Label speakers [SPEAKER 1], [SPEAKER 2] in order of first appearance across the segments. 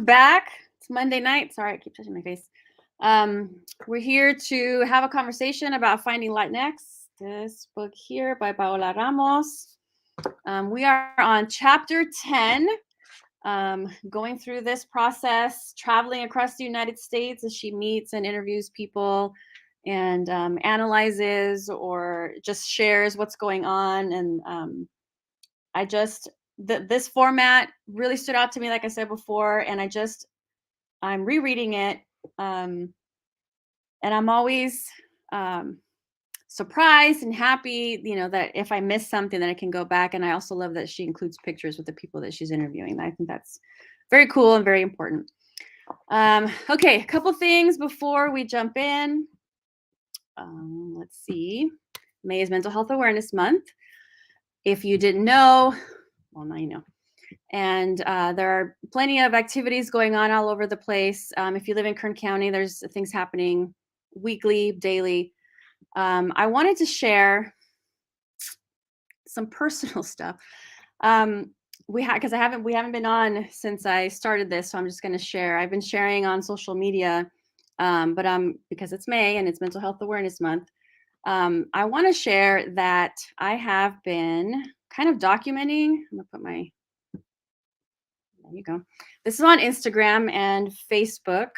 [SPEAKER 1] back. It's Monday night. Sorry, I keep touching my face. We're here to have a conversation about Finding Latinx, this book here by Paola Ramos. We are on chapter 10, going through this process, traveling across the United States as she meets and interviews people and analyzes or just shares what's going on. And this format really stood out to me, like I said before, and I'm rereading it, and I'm always surprised and happy, that if I miss something, that I can go back. And I also love that she includes pictures with the people that she's interviewing. I think that's very cool and very important. Okay, a couple things before we jump in. Let's see. May is Mental Health Awareness Month. If you didn't know, well, now you know. And there are plenty of activities going on all over the place. If you live in Kern County, there's things happening weekly, daily. I wanted to share some personal stuff. We haven't been on since I started this, so I'm just going to share. I've been sharing on social media, but because it's May and it's Mental Health Awareness Month, I want to share that I have been kind of documenting. I'm gonna put my There you go. This is on Instagram and Facebook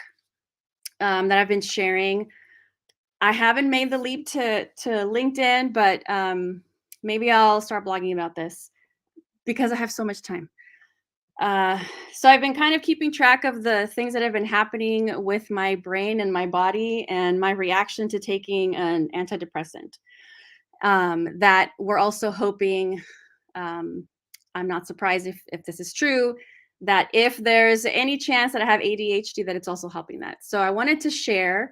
[SPEAKER 1] that I've been sharing. I haven't made the leap to LinkedIn, but maybe I'll start blogging about this because I have so much time. So I've been kind of keeping track of the things that have been happening with my brain and my body and my reaction to taking an antidepressant. That we're also hoping, I'm not surprised if this is true, that if there's any chance that I have ADHD, that it's also helping that. So I wanted to share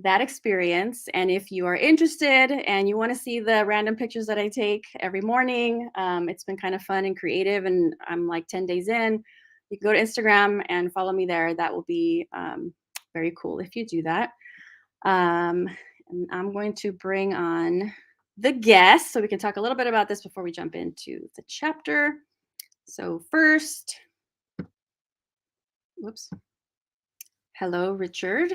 [SPEAKER 1] that experience. And if you are interested and you want to see the random pictures that I take every morning, it's been kind of fun and creative, and I'm like 10 days in. You can go to Instagram and follow me there. That will be very cool if you do that. And I'm going to bring on the guest so we can talk a little bit about this before we jump into the chapter. So first, hello, Richard.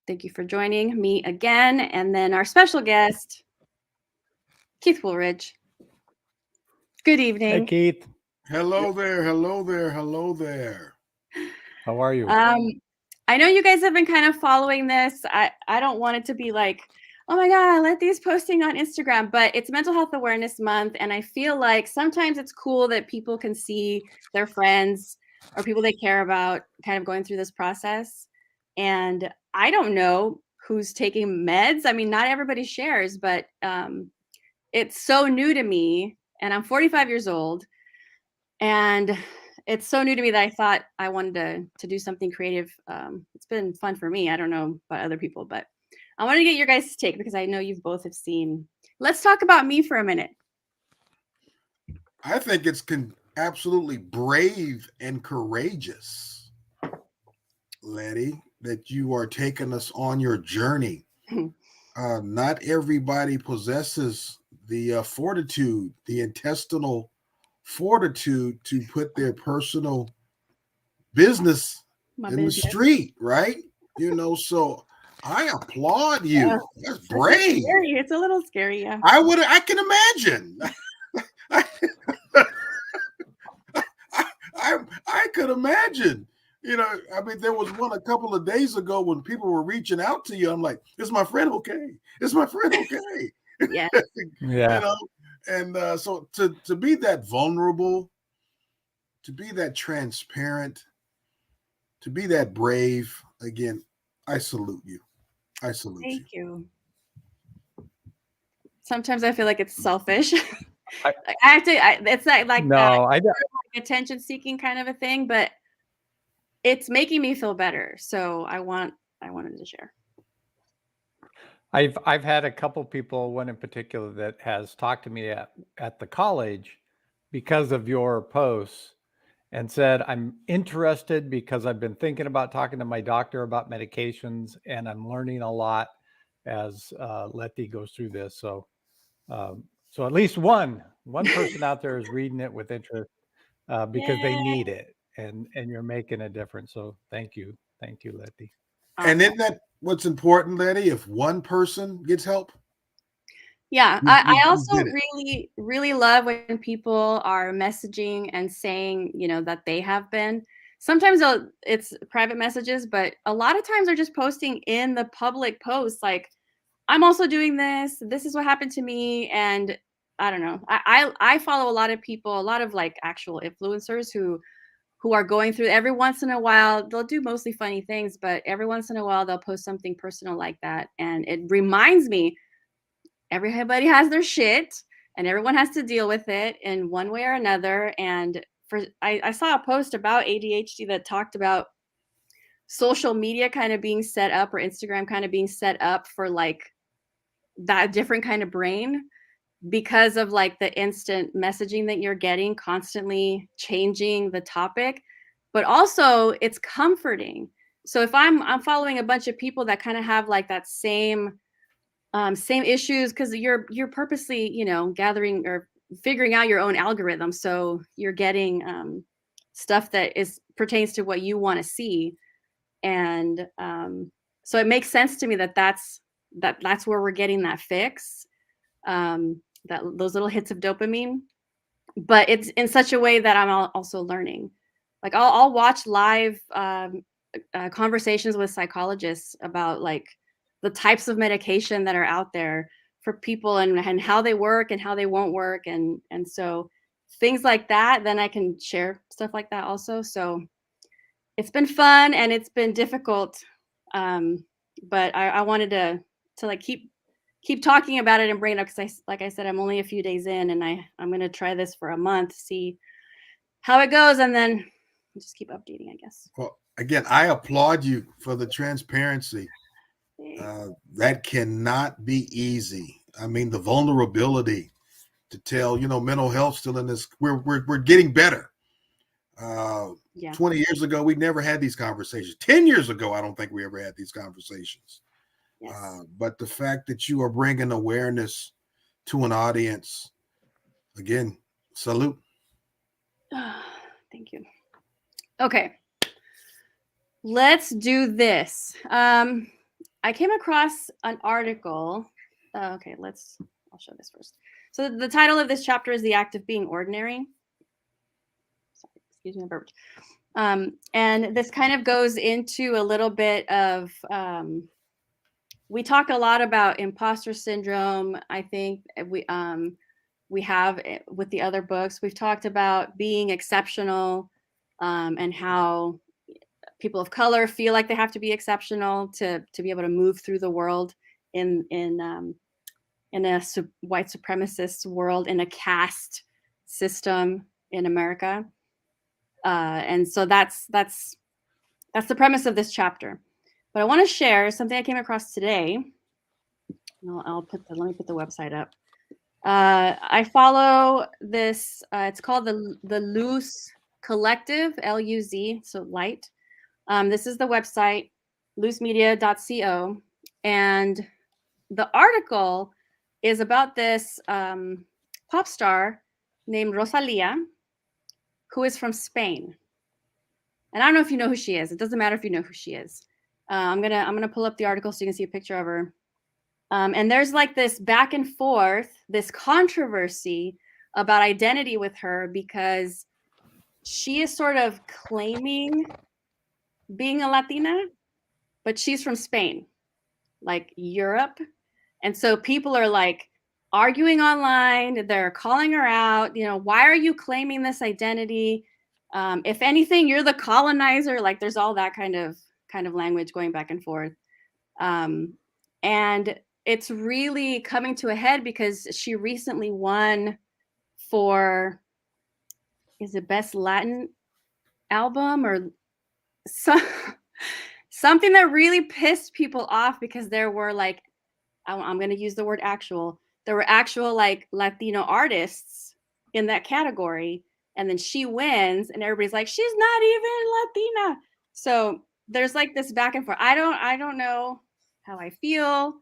[SPEAKER 1] Thank you for joining me again. And then our special guest, Keith Woolridge. Good evening.
[SPEAKER 2] Hey, Keith.
[SPEAKER 3] Hello there. Hello there. Hello there.
[SPEAKER 2] How are you?
[SPEAKER 1] I know you guys have been kind of following this. I don't want it to be like, oh my God, Letty's posting on Instagram, but it's Mental Health Awareness Month. And I feel like sometimes it's cool that people can see their friends or people they care about kind of going through this process. And I don't know who's taking meds. I mean, not everybody shares, but it's so new to me. And I'm 45 years old. And it's so new to me that I thought I wanted to do something creative. It's been fun for me. I don't know about other people, but I wanted to get your guys' take because I know you've both have seen. Let's talk about me for a minute.
[SPEAKER 3] I think it's absolutely brave and courageous, Letty, that you are taking us on your journey. Not everybody possesses the fortitude, the intestinal fortitude to put their personal business the street, right? So I applaud you. That's brave.
[SPEAKER 1] It's a little scary, yeah.
[SPEAKER 3] I can imagine. I could imagine. I mean, there was one a couple of days ago when people were reaching out to you. I'm like, is my friend okay? Is my friend okay?
[SPEAKER 1] Yeah.
[SPEAKER 2] Yeah.
[SPEAKER 3] And so to be that vulnerable, to be that transparent, to be that brave, again, I salute you. I salute you.
[SPEAKER 1] Thank you. Sometimes I feel like it's selfish. I have to. It's like
[SPEAKER 2] no,
[SPEAKER 1] like attention seeking kind of a thing, but it's making me feel better. So I wanted to share.
[SPEAKER 2] I've had a couple people, one in particular, that has talked to me at the college because of your posts and said, I'm interested because I've been thinking about talking to my doctor about medications, and I'm learning a lot as Letty goes through this. So at least one person out there is reading it with interest because they need it. and you're making a difference. So thank you, Letty.
[SPEAKER 3] And
[SPEAKER 1] Awesome.
[SPEAKER 3] isn't that what's important, Letty? If one person gets help,
[SPEAKER 1] Yeah,
[SPEAKER 3] you
[SPEAKER 1] I also
[SPEAKER 3] did it.
[SPEAKER 1] really, really love when people are messaging and saying, that they have been. Sometimes it's private messages, but a lot of times they're just posting in the public posts, like, I'm also doing this. This is what happened to me. And I don't know. I follow a lot of people, a lot of like actual influencers who are going through. Every once in a while, they'll do mostly funny things, but every once in a while they'll post something personal like that. And it reminds me, everybody has their shit and everyone has to deal with it in one way or another. And I saw a post about ADHD that talked about social media kind of being set up, or Instagram kind of being set up for like that different kind of brain, because of like the instant messaging that you're getting, constantly changing the topic. But also it's comforting. So if I'm following a bunch of people that kind of have like that same issues, because you're purposely gathering or figuring out your own algorithm, so you're getting stuff that pertains to what you want to see. And so it makes sense to me that's where we're getting that fix, that those little hits of dopamine. But it's in such a way that I'm also learning. Like I'll watch live conversations with psychologists about like the types of medication that are out there for people, and how they work and how they won't work, and so things like that. Then I can share stuff like that also. So it's been fun and it's been difficult, but I wanted to like keep talking about it and bring it up, because like I said, I'm only a few days in, and I'm going to try this for a month, see how it goes, and then just keep updating, I guess.
[SPEAKER 3] Well, again, I applaud you for the transparency. That cannot be easy. I mean, the vulnerability to tell, mental health still in this. We're getting better.
[SPEAKER 1] Yeah.
[SPEAKER 3] 20 years ago, we never had these conversations. 10 years ago, I don't think we ever had these conversations.
[SPEAKER 1] Yes.
[SPEAKER 3] But the fact that you are bringing awareness to an audience, again, salute.
[SPEAKER 1] Thank you. Okay. Let's do this. I came across an article. Okay, I'll show this first. So the title of this chapter is The Act of Being Ordinary. Sorry, excuse me, I burped. And this kind of goes into a little bit of, we talk a lot about imposter syndrome. I think we have with the other books, we've talked about being exceptional, and how people of color feel like they have to be exceptional to be able to move through the world in a white supremacist world, in a caste system in America. And so that's the premise of this chapter. But I want to share something I came across today. Let me put the website up. I follow this. It's called the Luz Collective, LUZ, so light. This is the website, luzmedia.co, and the article is about this pop star named Rosalia, who is from Spain. And I don't know if you know who she is. It doesn't matter if you know who she is. I'm gonna pull up the article so you can see a picture of her. And there's like this back and forth, this controversy about identity with her, because she is sort of claiming being a Latina, but she's from Spain, like Europe. And so people are like arguing online. They're calling her out. Why are you claiming this identity? If anything, you're the colonizer. Like there's all that kind of language going back and forth. And it's really coming to a head because she recently won for, is it Best Latin Album or something that really pissed people off, because there were like, I'm going to use the word actual. There were actual like Latino artists in that category. And then she wins and everybody's like, she's not even Latina. So there's like this back and forth. I don't know how I feel.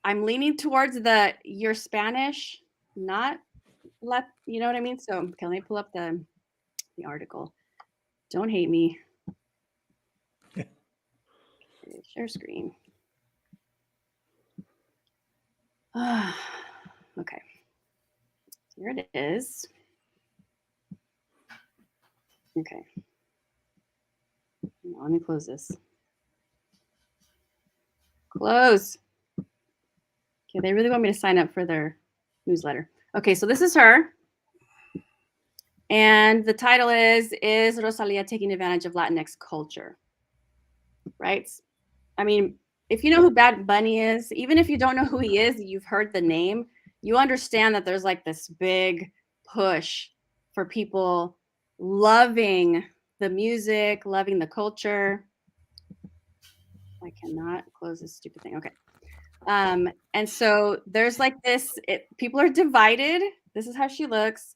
[SPEAKER 1] I'm leaning towards you're Spanish, not you know what I mean? So can I pull up the the article. Don't hate me. Okay, share screen. Okay. Here it is. Okay. Now, let me close this. Close. Okay, they really want me to sign up for their newsletter. Okay, so this is her. And the title is Rosalia taking advantage of Latinx culture? Right? I mean, if you know who Bad Bunny is, even if you don't know who he is, you've heard the name, you understand that there's like this big push for people loving the music, loving the culture. I cannot close this stupid thing. Okay. And so there's like this, people are divided. This is how she looks.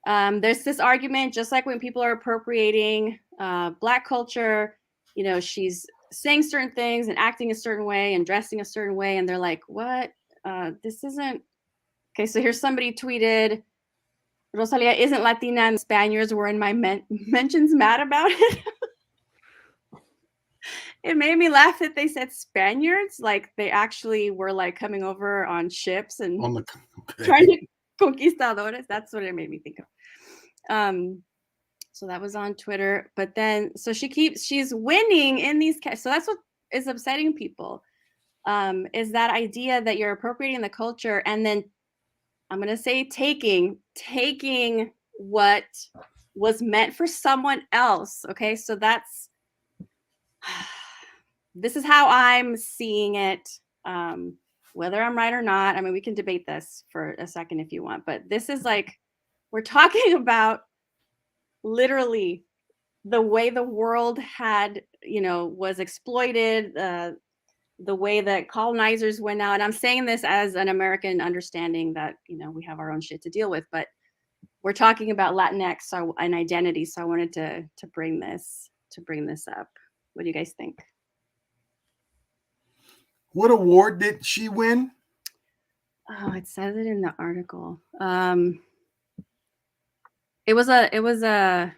[SPEAKER 1] There's this argument, just like when people are appropriating Black culture, you know, she's saying certain things and acting a certain way and dressing a certain way. And they're like, what? This isn't. Okay, so here's somebody tweeted, Rosalia isn't Latina and Spaniards were in my mentions mad about it. It made me laugh that they said Spaniards, like they actually were like coming over on ships and trying to conquistadores. That's what it made me think of. So that was on Twitter. But then, so she's winning in these. So that's what is upsetting people, is that idea that you're appropriating the culture and then I'm going to say taking what was meant for someone else. Okay. So that's, this is how I'm seeing it. Whether I'm right or not, I mean, we can debate this for a second if you want, but this is like, we're talking about literally the way the world had, you know, was exploited, the way that colonizers went out. And I'm saying this as an American understanding that, you know, we have our own shit to deal with, but we're talking about Latinx and identity. So I wanted to bring this up. What do you guys think?
[SPEAKER 3] What award did she win?
[SPEAKER 1] Oh, it says it in the article. It was a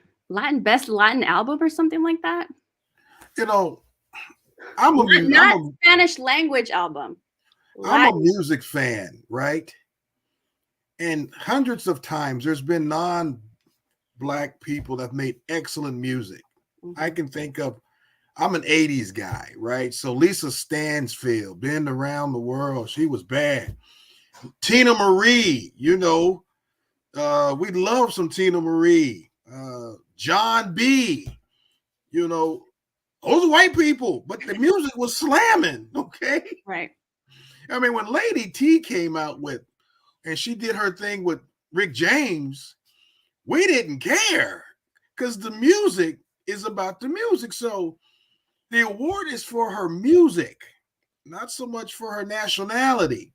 [SPEAKER 1] best Latin album or something like that.
[SPEAKER 3] You know, I'm
[SPEAKER 1] not Spanish language album.
[SPEAKER 3] I'm a music fan, right? And hundreds of times there's been non-Black people that have made excellent music. Mm-hmm. I can think of, I'm an 80s guy, right? So Lisa Stansfield, been around the world. She was bad. Tina Marie, you know, we love some Tina Marie. John B, you know, those are white people, but the music was slamming, okay?
[SPEAKER 1] Right.
[SPEAKER 3] I mean, when Lady T came out with, and she did her thing with Rick James, we didn't care because the music is about the music. So the award is for her music, not so much for her nationality.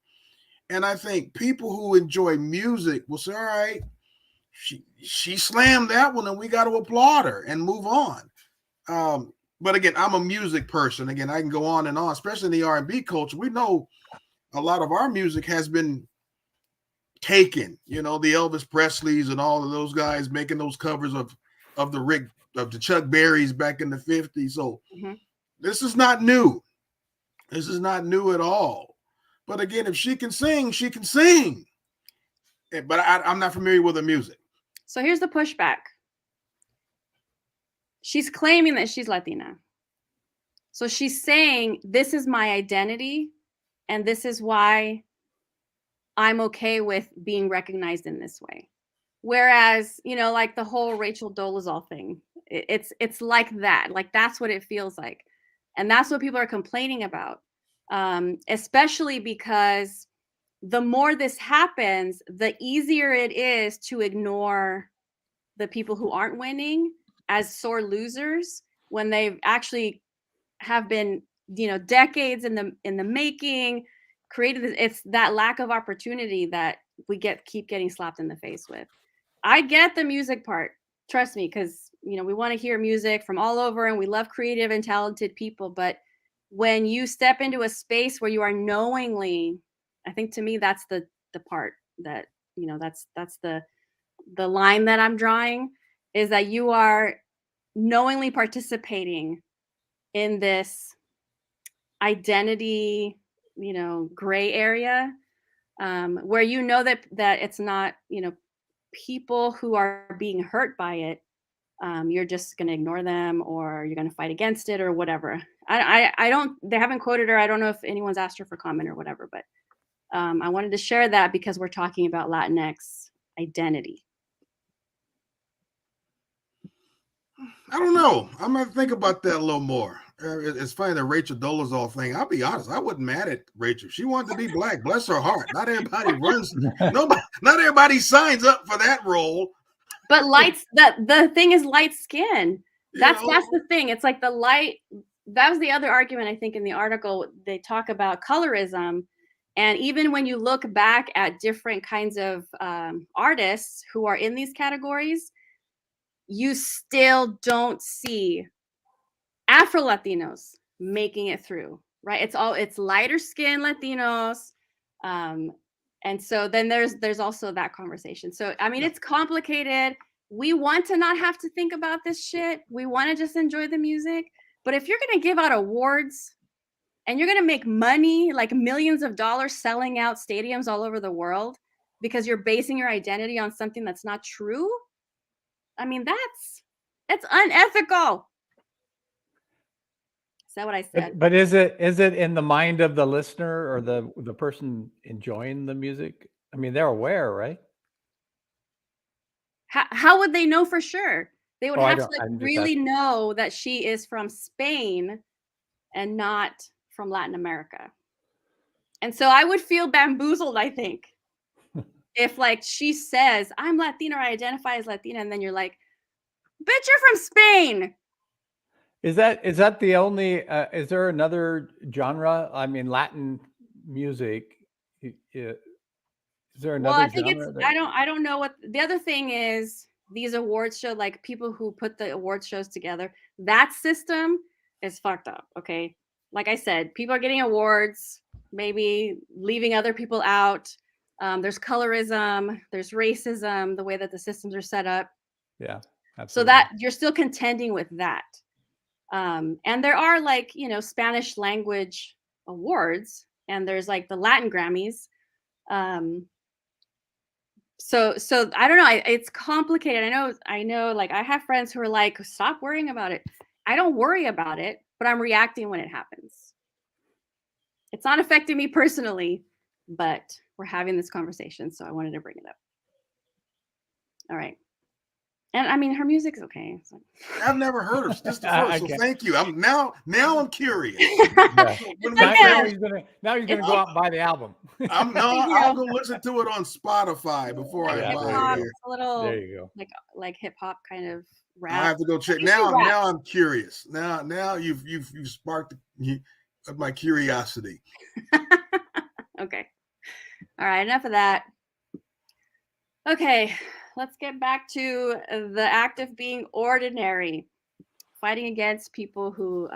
[SPEAKER 3] And I think people who enjoy music will say, all right, she slammed that one and we got to applaud her and move on. But again, I'm a music person. Again, I can go on and on, especially in the R&B culture. We know a lot of our music has been taken, you know, the Elvis Presleys and all of those guys making those covers of the Chuck Berrys back in the 50s. So This is not new. This is not new at all. But again, if she can sing, she can sing. But I'm not familiar with the music.
[SPEAKER 1] So here's the pushback. She's claiming that she's Latina. So she's saying, this is my identity, and this is why I'm okay with being recognized in this way. Whereas, you know, like the whole Rachel Dolezal thing, it's like that. Like that's what it feels like. And that's what people are complaining about, especially because the more this happens, the easier it is to ignore the people who aren't winning as sore losers when they've actually have been, you know, decades in the making, created. It's that lack of opportunity that we keep getting slapped in the face with. I get the music part, trust me, because, you know, we want to hear music from all over and we love creative and talented people. But when you step into a space where you are knowingly, I think to me, that's the part that, you know, that's the line that I'm drawing. is that you are knowingly participating in this identity, gray area, where you know that it's not, people who are being hurt by it. You're just going to ignore them, or you're going to fight against it, or whatever. I don't. They haven't quoted her. I don't know if anyone's asked her for comment or whatever, but I wanted to share that because we're talking about Latinx identity.
[SPEAKER 3] I don't know. I'm gonna think about that a little more. It's funny the Rachel Dolezal thing. I'll be honest. I wasn't mad at Rachel. She wanted to be black. Bless her heart. Not everybody runs. Nobody. Not everybody signs up for that role.
[SPEAKER 1] But the thing is light skin. That's
[SPEAKER 3] You know?
[SPEAKER 1] that's the thing. It's like the light. That was the other argument, I think, in the article. They talk about colorism, and even when you look back at different kinds of artists who are in these categories, you still don't see Afro Latinos making it through, right? It's lighter skin Latinos. And so then there's also that conversation. So, I mean,
[SPEAKER 3] Yeah.
[SPEAKER 1] it's complicated. We want to not have to think about this shit. We want to just enjoy the music. But if you're going to give out awards and you're going to make money, like millions of dollars selling out stadiums all over the world because you're basing your identity on something that's not true, I mean, that's unethical. Is that what I said?
[SPEAKER 2] But is it in the mind of the listener or the person enjoying the music? I mean, they're aware, right?
[SPEAKER 1] How would they know for sure? They would
[SPEAKER 2] Oh, I
[SPEAKER 1] have to
[SPEAKER 2] don't- I'm just
[SPEAKER 1] really
[SPEAKER 2] asking.
[SPEAKER 1] know that she is from Spain and not from Latin America. And so I would feel bamboozled, I think, if like she says, I'm Latina or I identify as Latina, and then you're like, bitch, you're from Spain.
[SPEAKER 2] Is that the only? Is there another genre? I mean, Latin music. Is there another
[SPEAKER 1] Well, I think
[SPEAKER 2] genre?
[SPEAKER 1] it's I don't know what the other thing is. These awards show, like people who put the award shows together, that system is fucked up. Okay, like I said, people are getting awards, maybe leaving other people out. There's colorism, there's racism, the way that the systems are set up.
[SPEAKER 2] Yeah, absolutely.
[SPEAKER 1] So that you're still contending with that. And there are like, Spanish language awards, and there's like the Latin Grammys. So I don't know. It's complicated. I know. Like I have friends who are like, stop worrying about it. I don't worry about it, but I'm reacting when it happens. It's not affecting me personally, but we're having this conversation, so I wanted to bring it up. All right. And I mean, her music's okay. So.
[SPEAKER 3] I've never heard of this. The first, so thank you. I'm now I'm curious.
[SPEAKER 2] Yeah. Now he's gonna go out and buy the album.
[SPEAKER 3] I'm gonna listen to it on Spotify before I buy it here.
[SPEAKER 1] A little,
[SPEAKER 2] there you go.
[SPEAKER 1] Like hip hop kind of rap.
[SPEAKER 3] I have to go check now. Now I'm curious. Now you've sparked my curiosity.
[SPEAKER 1] Okay. All right. Enough of that. Okay. Let's get back to the act of being ordinary, fighting against people who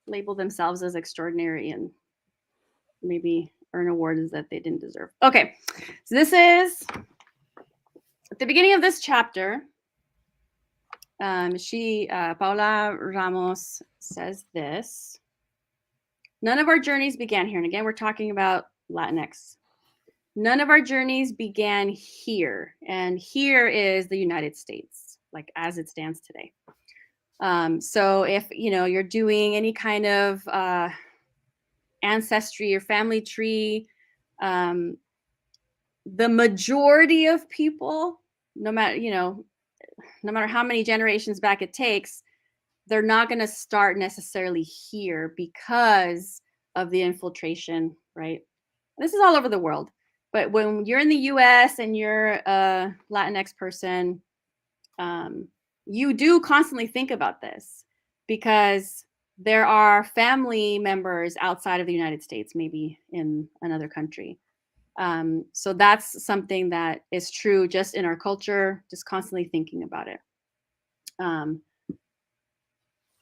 [SPEAKER 1] label themselves as extraordinary and maybe earn awards that they didn't deserve. Okay, so this is at the beginning of this chapter. Paola Ramos says this. None of our journeys began here. And again, we're talking about Latinx. None of our journeys began here. And here is the United States, like as it stands today. So if, you're doing any kind of ancestry or family tree, the majority of people, no matter how many generations back it takes, they're not going to start necessarily here because of the infiltration, right? This is all over the world. But when you're in the US and you're a Latinx person, you do constantly think about this because there are family members outside of the United States, maybe in another country. So that's something that is true just in our culture, just constantly thinking about it.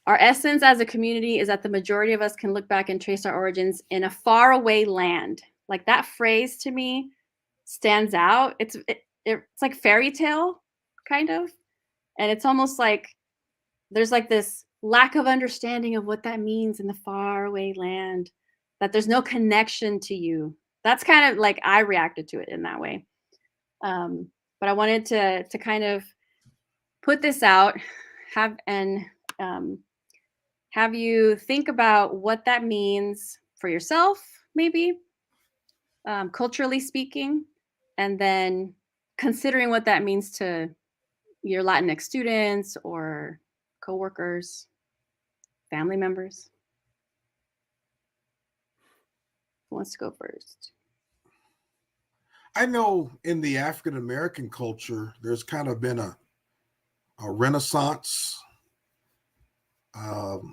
[SPEAKER 1] Our essence as a community is that the majority of us can look back and trace our origins in a faraway land. Like that phrase to me stands out. It's like fairy tale kind of. And it's almost like there's like this lack of understanding of what that means in the faraway land, that there's no connection to you. That's kind of like I reacted to it in that way. But I wanted to kind of put this out, have and have you think about what that means for yourself, maybe culturally speaking, and then considering what that means to your Latinx students or coworkers, family members. Who wants to go first?
[SPEAKER 3] I know in the African American culture, there's kind of been a renaissance of,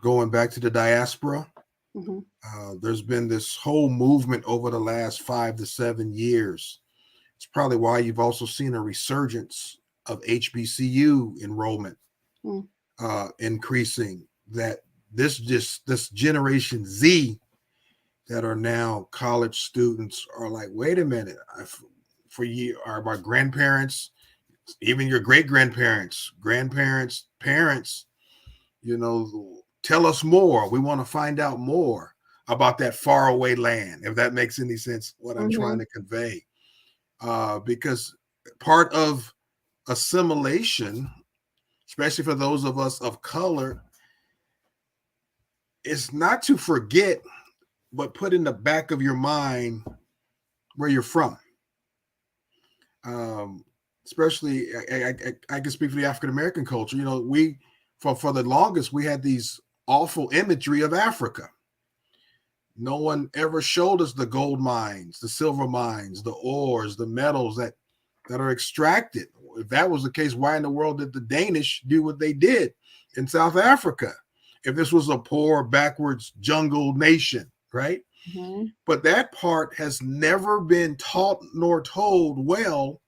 [SPEAKER 3] going back to the diaspora.
[SPEAKER 1] Mm-hmm.
[SPEAKER 3] There's been this whole movement over the last 5 to 7 years. It's probably why you've also seen a resurgence of HBCU enrollment increasing. That this Generation Z that are now college students are like, wait a minute, for you, are my grandparents, even your great grandparents, parents, tell us more. We want to find out more about that faraway land, if that makes any sense, what I'm trying to convey. Because part of assimilation, especially for those of us of color, is not to forget, but put in the back of your mind where you're from. Especially, I can speak for the African American culture. We, for the longest, we had these awful imagery of Africa. No one ever showed us the gold mines, the silver mines, the ores, the metals that are extracted. If that was the case, why in the world did the Danish do what they did in South Africa? If this was a poor, backwards jungle nation, right? Mm-hmm. But that part has never been taught nor told well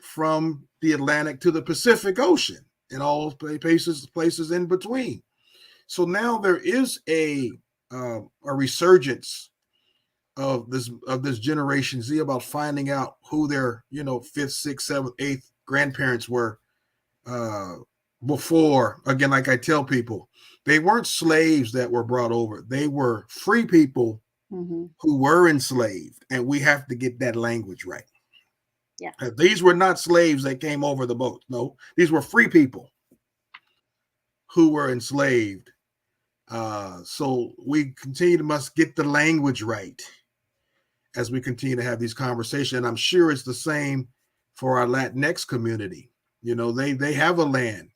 [SPEAKER 3] from the Atlantic to the Pacific Ocean and all places in between. So now there is a resurgence of this Generation Z about finding out who their 5th, 6th, 7th, 8th grandparents were before. Again, like I tell people, they weren't slaves that were brought over. They were free people who were enslaved, and we have to get that language right.
[SPEAKER 1] Yeah,
[SPEAKER 3] these were not slaves that came over the boat. No, these were free people who were enslaved. So we must get the language right as we continue to have these conversations. And I'm sure it's the same for our Latinx community. They have a land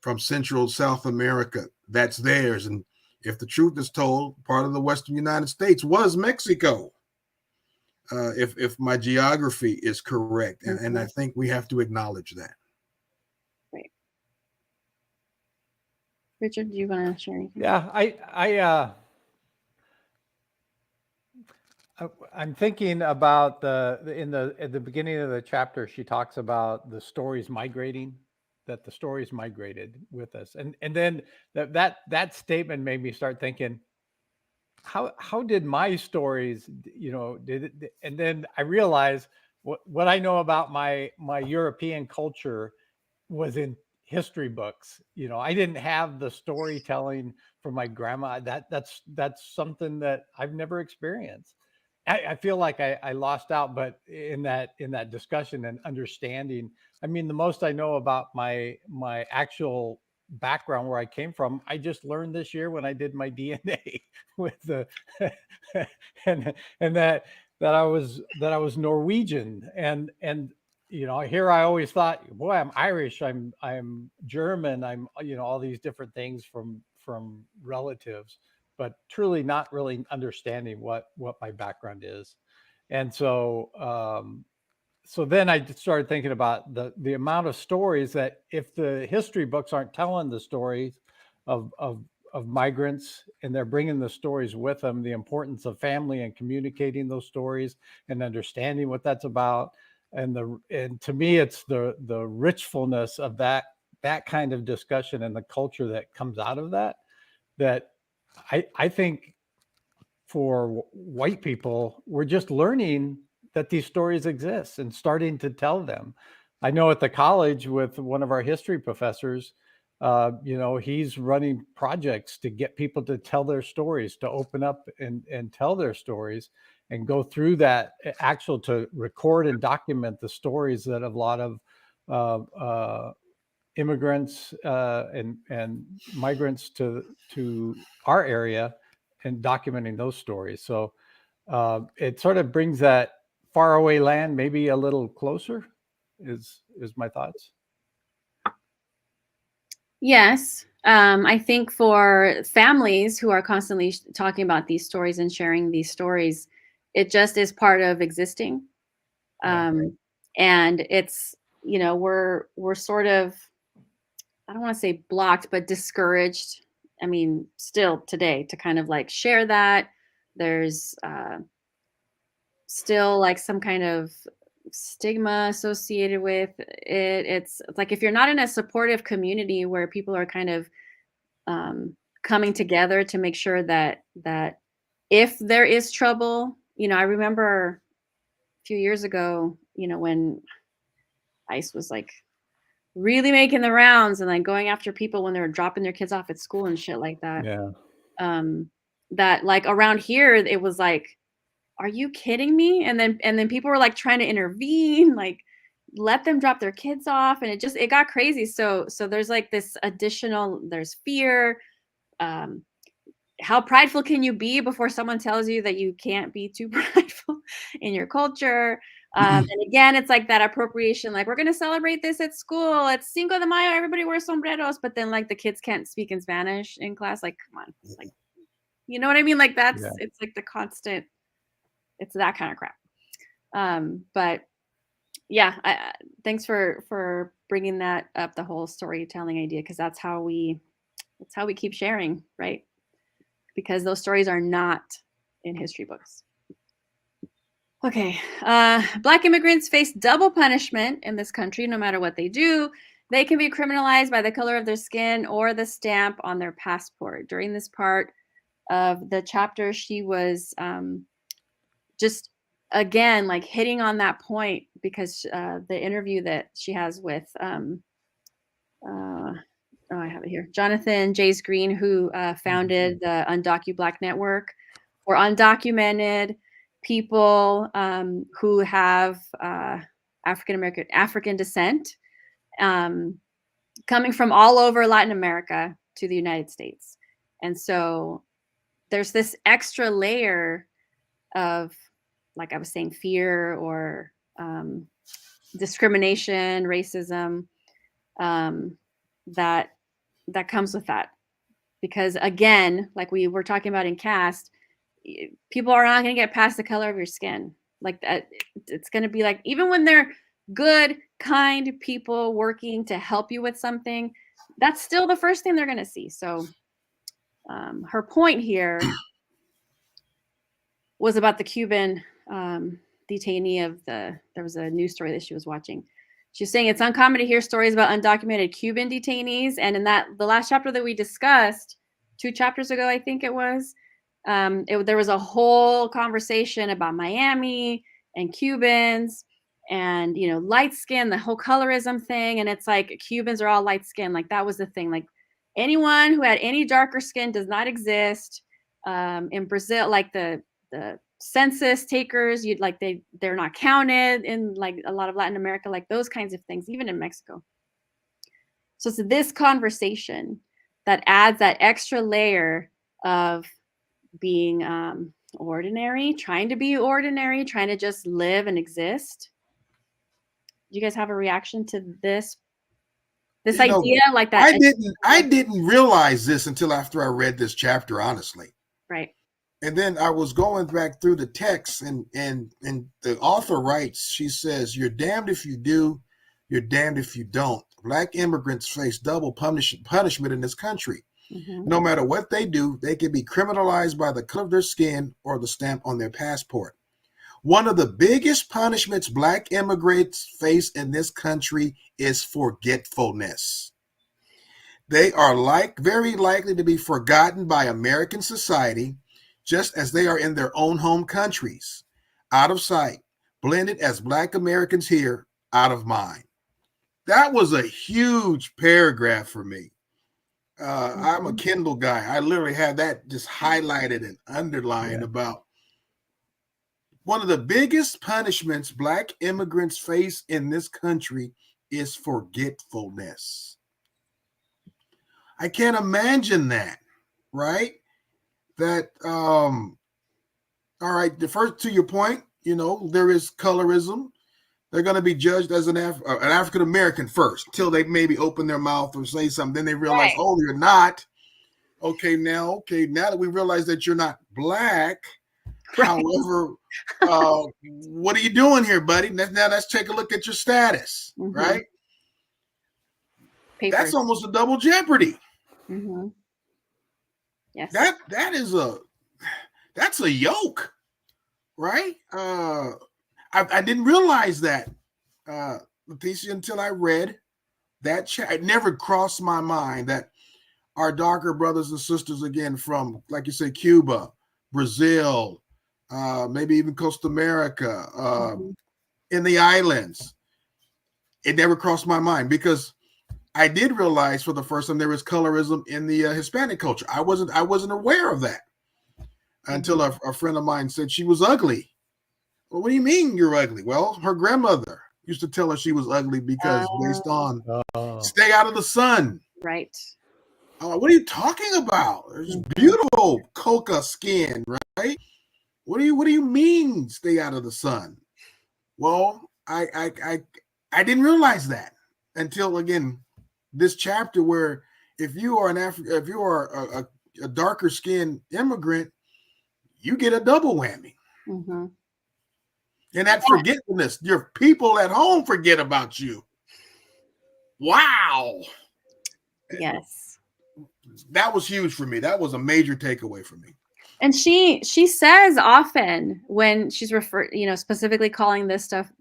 [SPEAKER 3] from Central South America that's theirs. And if the truth is told, part of the Western United States was Mexico. If my geography is correct. And I think we have to acknowledge that.
[SPEAKER 1] Right. Richard, do you want to share anything?
[SPEAKER 2] Yeah, I'm thinking about at the beginning of the chapter, she talks about the stories migrating, that the stories migrated with us. And then that statement made me start thinking, how did my stories, did it? And then I realized what I know about my European culture was in history books. I didn't have the storytelling from my grandma. That's something that I've never experienced. I feel like I lost out, but in that discussion and understanding, I mean, the most I know about my actual background, where I came from, I just learned this year when I did my DNA with the and that I was Norwegian, and here I always thought, boy, I'm Irish, I'm German, I'm all these different things from relatives, but truly not really understanding what my background is. And so so then I started thinking about the amount of stories that, if the history books aren't telling the stories of migrants, and they're bringing the stories with them, the importance of family and communicating those stories and understanding what that's about. And to me, it's the richfulness of that kind of discussion and the culture that comes out of that I think for white people, we're just learning that these stories exist and starting to tell them. I know at the college with one of our history professors, he's running projects to get people to tell their stories, to open up and tell their stories and go through that to record and document the stories that a lot of immigrants and migrants to our area, and documenting those stories. So it sort of brings that faraway land maybe a little closer, is my thoughts.
[SPEAKER 1] Yes. I think for families who are constantly talking about these stories and sharing these stories, it just is part of existing. And it's, we're sort of, I don't want to say blocked, but discouraged. I mean, still today to kind of like share that. There's still like some kind of stigma associated with it. It's like if you're not in a supportive community where people are kind of coming together to make sure that if there is trouble, I remember a few years ago, when ICE was like really making the rounds and like going after people when they were dropping their kids off at school and shit like that.
[SPEAKER 2] Yeah.
[SPEAKER 1] That like around here, it was like, are you kidding me? And then people were like trying to intervene, like let them drop their kids off. And it got crazy. So there's like this there's fear. How prideful can you be before someone tells you that you can't be too prideful in your culture? And again, it's like that appropriation, like we're going to celebrate this at school. It's Cinco de Mayo. Everybody wears sombreros, but then like the kids can't speak in Spanish in class. Like, come on. It's like, you know what I mean? Like it's like the constant, it's that kind of crap. But yeah, thanks for bringing that up, the whole storytelling idea, because that's how we keep sharing, right? Because those stories are not in history books. Okay, Black immigrants face double punishment in this country. No matter what they do, they can be criminalized by the color of their skin or the stamp on their passport. During this part of the chapter, she was just again like hitting on that point, because the interview that she has with I have it here, Jonathan Jays Green, who founded the Undocu Black Network, or undocumented people who have African descent, coming from all over Latin America to the United States. And so there's this extra layer of, like I was saying, fear or discrimination, racism, that comes with that. Because again, like we were talking about in CAST, people are not going to get past the color of your skin. Like that, it's going to be like, even when they're good, kind people working to help you with something, that's still the first thing they're going to see. So her point here was about the Cuban detainee there was a news story that she was watching. She's saying it's uncommon to hear stories about undocumented Cuban detainees. And in the last chapter that we discussed 2 chapters ago, I think it was, there was a whole conversation about Miami and Cubans and, light skin, the whole colorism thing. And it's like Cubans are all light skin. Like that was the thing. Like anyone who had any darker skin does not exist. In Brazil, like the census takers, they're not counted in like a lot of Latin America, like those kinds of things, even in Mexico. So it's this conversation that adds that extra layer of being ordinary, trying to be ordinary, trying to just live and exist. Do you guys have a reaction to this idea? Like that?
[SPEAKER 3] I didn't realize this until after I read this chapter, honestly.
[SPEAKER 1] Right.
[SPEAKER 3] And then I was going back through the text, and the author writes, she says, "You're damned if you do, you're damned if you don't. Black immigrants face double punishment in this country. Mm-hmm. No matter what they do, they can be criminalized by the color of their skin or the stamp on their passport. One of the biggest punishments Black immigrants face in this country is forgetfulness. They are very likely to be forgotten by American society, just as they are in their own home countries, out of sight, blended as Black Americans here, out of mind." that was a huge paragraph for me. I'm a Kindle guy. I literally had that just highlighted and underlined about one of the biggest punishments Black immigrants face in this country is forgetfulness. I can't imagine that, right? That, all right, the first, to your point, there is colorism. They're going to be judged as an African-American first, till they maybe open their mouth or say something. Then they realize, oh, you're not. Okay, now that we realize that you're not Black, however, what are you doing here, buddy? Now let's take a look at your status, right?
[SPEAKER 1] Papers.
[SPEAKER 3] That's almost a double jeopardy.
[SPEAKER 1] Yes.
[SPEAKER 3] That's a yoke, right? I didn't realize that, Leticia, until I read that chat. It never crossed my mind that our darker brothers and sisters, again, from, like you say, Cuba, Brazil, maybe even Costa America, in the islands, it never crossed my mind, because I did realize for the first time there was colorism in the Hispanic culture. I wasn't aware of that until a friend of mine said she was ugly. Well, what do you mean you're ugly? Well, her grandmother used to tell her she was ugly because based on stay out of the sun.
[SPEAKER 1] Right.
[SPEAKER 3] What are you talking about? There's beautiful coca skin, right? What do you mean stay out of the sun? Well, I didn't realize that until, again, this chapter, where if you are a darker skinned immigrant, you get a double whammy. And that forgetfulness, your people at home forget about you. Wow.
[SPEAKER 1] Yes.
[SPEAKER 3] That was huge for me. That was a major takeaway for me.
[SPEAKER 1] And she says often when she's specifically calling this stuff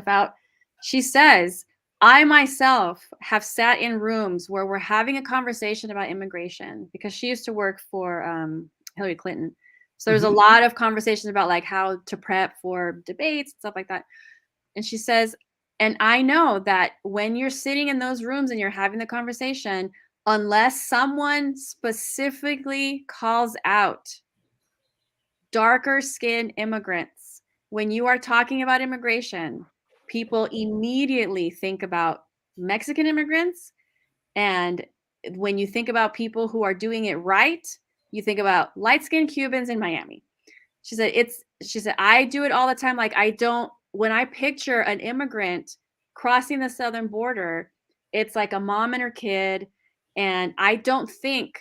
[SPEAKER 1] out, she says, I myself have sat in rooms where we're having a conversation about immigration, because she used to work for Hillary Clinton. So there's a lot of conversations about like how to prep for debates and stuff like that. And she says, and I know that when you're sitting in those rooms and you're having the conversation, unless someone specifically calls out darker skinned immigrants, when you are talking about immigration, people immediately think about Mexican immigrants. And when you think about people who are doing it right, you think about light-skinned Cubans in Miami. She said, I do it all the time. Like, when I picture an immigrant crossing the southern border, it's like a mom and her kid. And I don't think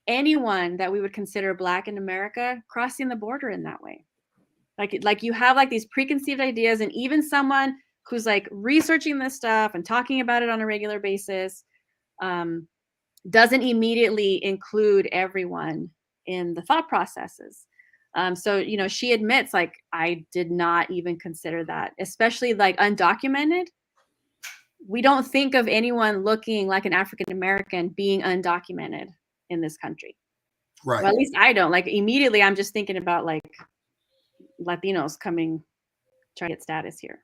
[SPEAKER 1] anyone that we would consider Black in America crossing the border in that way. Like you have like these preconceived ideas, and even someone who's like researching this stuff and talking about it on a regular basis, doesn't immediately include everyone in the thought processes. So, she admits, like, I did not even consider that, especially like undocumented. We don't think of anyone looking like an African-American being undocumented in this country.
[SPEAKER 3] Right.
[SPEAKER 1] Well, at least I don't. Like, immediately I'm just thinking about like Latinos coming, trying to get status here.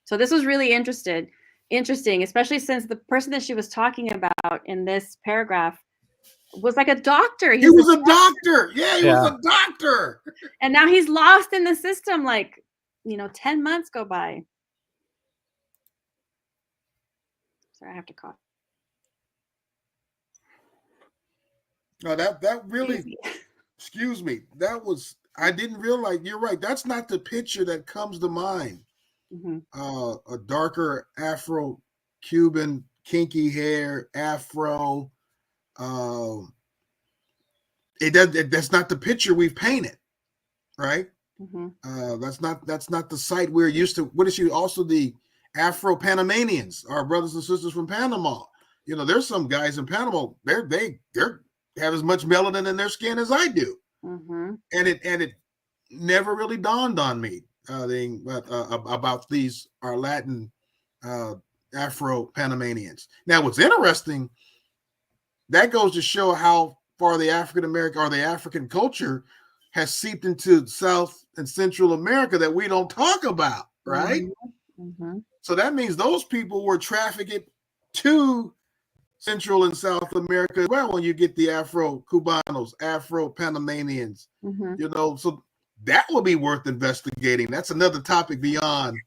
[SPEAKER 1] So this was really interesting, especially since the person that she was talking about in this paragraph was like a doctor.
[SPEAKER 3] He was a doctor. Yeah, he was a doctor.
[SPEAKER 1] And now he's lost in the system. Like, 10 months go by. Sorry, I have to cough.
[SPEAKER 3] No, that really, excuse me. I didn't realize, you're right. That's not the picture that comes to mind. A darker Afro-Cuban, kinky hair, Afro. That's not the picture we've painted, right? That's not the sight we're used to. What is she? Also, the Afro-Panamanians, our brothers and sisters from Panama. There's some guys in Panama. They have as much melanin in their skin as I do, and it never really dawned on me about these our Latin Afro-Panamanians. Now, what's interesting, that goes to show how far the African American or the African culture has seeped into South and Central America that we don't talk about, right? So that means those people were trafficked to Central and South America as well. When you get the Afro-Cubanos, Afro-Panamanians, so that will be worth investigating. That's another topic beyond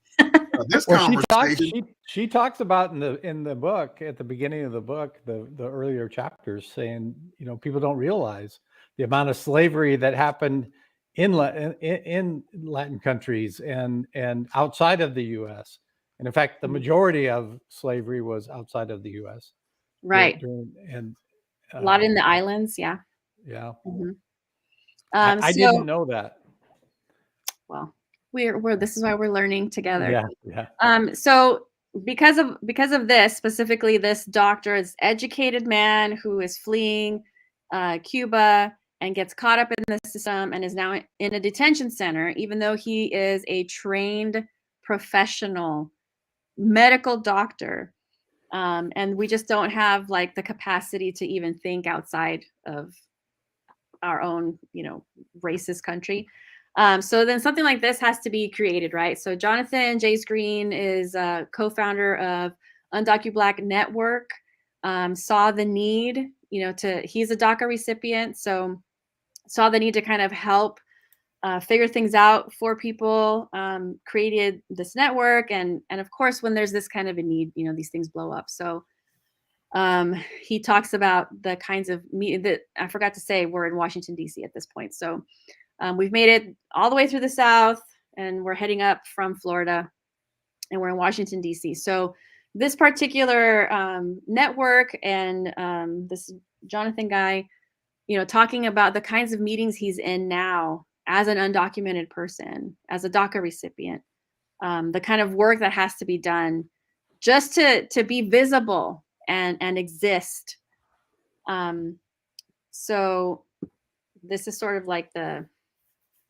[SPEAKER 3] this conversation.
[SPEAKER 2] She talks about in the book, at the beginning of the book, the earlier chapters, saying, people don't realize the amount of slavery that happened in Latin countries and outside of the U.S. And in fact, the majority of slavery was outside of the U.S.
[SPEAKER 1] Right. A lot in the islands. Yeah.
[SPEAKER 2] Yeah.
[SPEAKER 1] I
[SPEAKER 2] didn't know that.
[SPEAKER 1] Well, this is why we're learning together.
[SPEAKER 2] Yeah.
[SPEAKER 1] So because of this, specifically this doctor, this educated man who is fleeing Cuba and gets caught up in the system and is now in a detention center, even though he is a trained professional medical doctor. And we just don't have like the capacity to even think outside of our own, racist country. So then something like this has to be created, right? So Jonathan Jace Green is a co-founder of Undocu Black Network, saw the need, he's a DACA recipient, so saw the need to kind of help figure things out for people, created this network. And of course, when there's this kind of a need, these things blow up. So he talks about the kinds of that I forgot to say, we're in Washington, D.C. at this point. So we've made it all the way through the South, and we're heading up from Florida, and we're in Washington, D.C. So this particular network and this Jonathan guy, talking about the kinds of meetings he's in now as an undocumented person, as a DACA recipient, the kind of work that has to be done just to be visible and exist. So this is sort of like the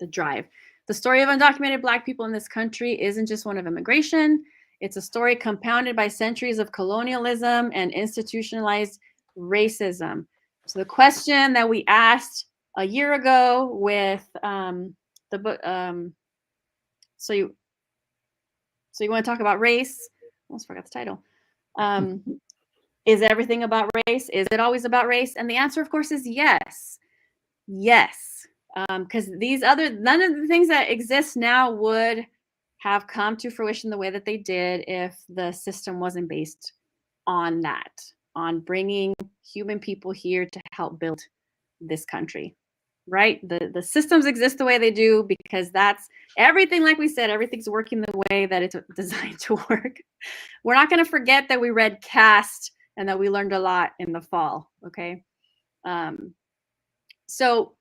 [SPEAKER 1] drive. The story of undocumented Black people in this country isn't just one of immigration. It's a story compounded by centuries of colonialism and institutionalized racism. So the question that we asked a year ago with the book, so you want to talk about race? Almost forgot the title. Is everything about race? Is it always about race? And the answer, of course, is yes. Yes. Because none of the things that exist now would have come to fruition the way that they did if the system wasn't based on that, on bringing human people here to help build this country, right? The systems exist the way they do because that's everything. Like we said, everything's working the way that it's designed to work. We're not going to forget that we read Caste and that we learned a lot in the fall, okay? So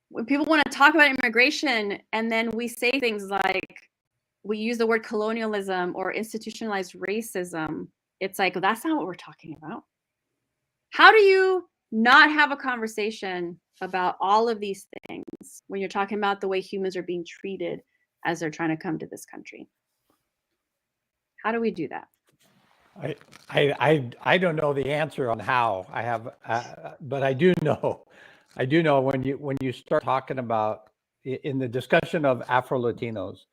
[SPEAKER 1] when people want to talk about immigration and then we say things like, we use the word colonialism or institutionalized racism, it's like, well, that's not what we're talking about. How do you not have a conversation about all of these things when you're talking about the way humans are being treated as they're trying to come to this country? How do we do that?
[SPEAKER 2] I don't know the answer on how. I have, but I do know when you start talking about in the discussion of Afro-Latinos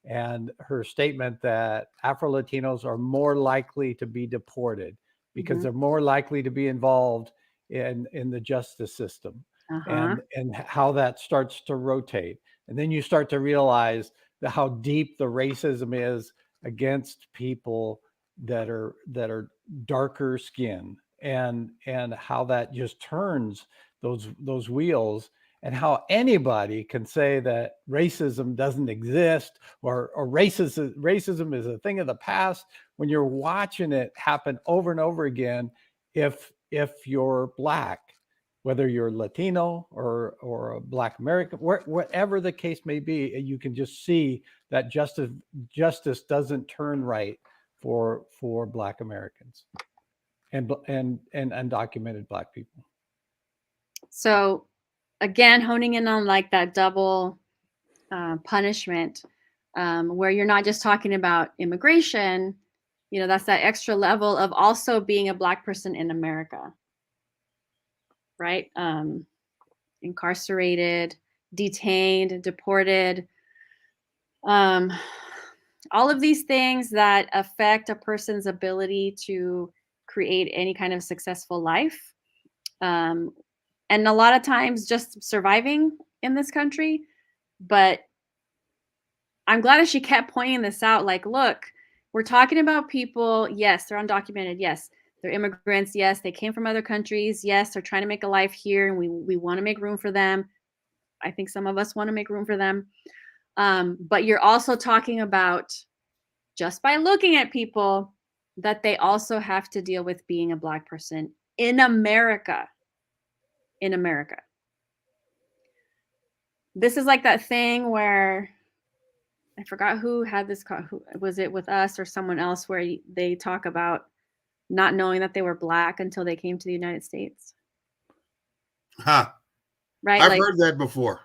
[SPEAKER 2] and her statement that Afro-Latinos are more likely to be deported because they're more likely to be involved in the justice system, and how that starts to rotate. And then you start to realize how deep the racism is against people that are darker skin, and how that just turns those wheels, and how anybody can say that racism doesn't exist or racism is a thing of the past when you're watching it happen over and over again. If you're Black, whether you're Latino or a Black American, whatever the case may be, you can just see that justice doesn't turn right for Black Americans and undocumented Black people.
[SPEAKER 1] So again, honing in on like that double punishment, where you're not just talking about immigration, that's that extra level of also being a Black person in America, right? Incarcerated, detained, deported. all of these things that affect a person's ability to create any kind of successful life. And a lot of times just surviving in this country. But I'm glad that she kept pointing this out. Like, look, we're talking about people. Yes, they're undocumented. Yes, they're immigrants. Yes, they came from other countries. Yes, they're trying to make a life here, and we want to make room for them. I think some of us want to make room for them. But you're also talking about, just by looking at people, that they also have to deal with being a Black person in America. In America. This is like that thing where, I forgot who had this, who was it, with us or someone else, where they talk about not knowing that they were Black until they came to the United States.
[SPEAKER 3] Huh.
[SPEAKER 1] Right?
[SPEAKER 3] I've heard that before.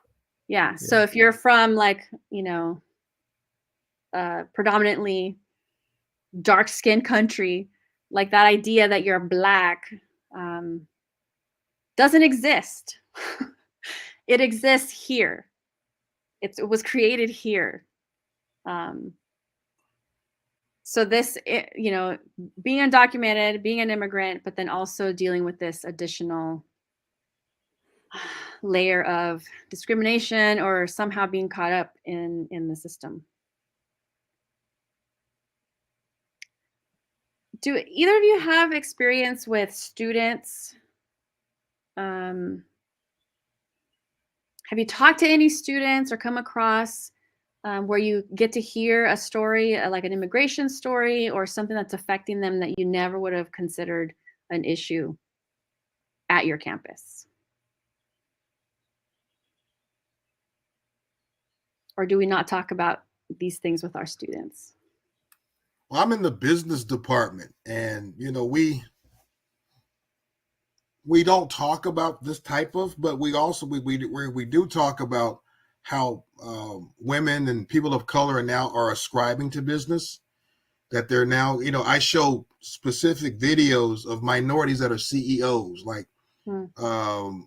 [SPEAKER 1] Yeah. So if you're from, like, predominantly dark-skinned country, like, that idea that you're Black doesn't exist. It exists here. It was created here. So this, being undocumented, being an immigrant, but then also dealing with this additional layer of discrimination or somehow being caught up in the system. Do either of you have experience with students? Have you talked to any students or come across where you get to hear a story, like an immigration story or something that's affecting them that you never would have considered an issue at your campus? Or do we not talk about these things with our students?
[SPEAKER 3] Well, I'm in the business department, and we don't talk about this type of, but we also we do talk about how women and people of color are ascribing to business. That they're now, I show specific videos of minorities that are CEOs, like the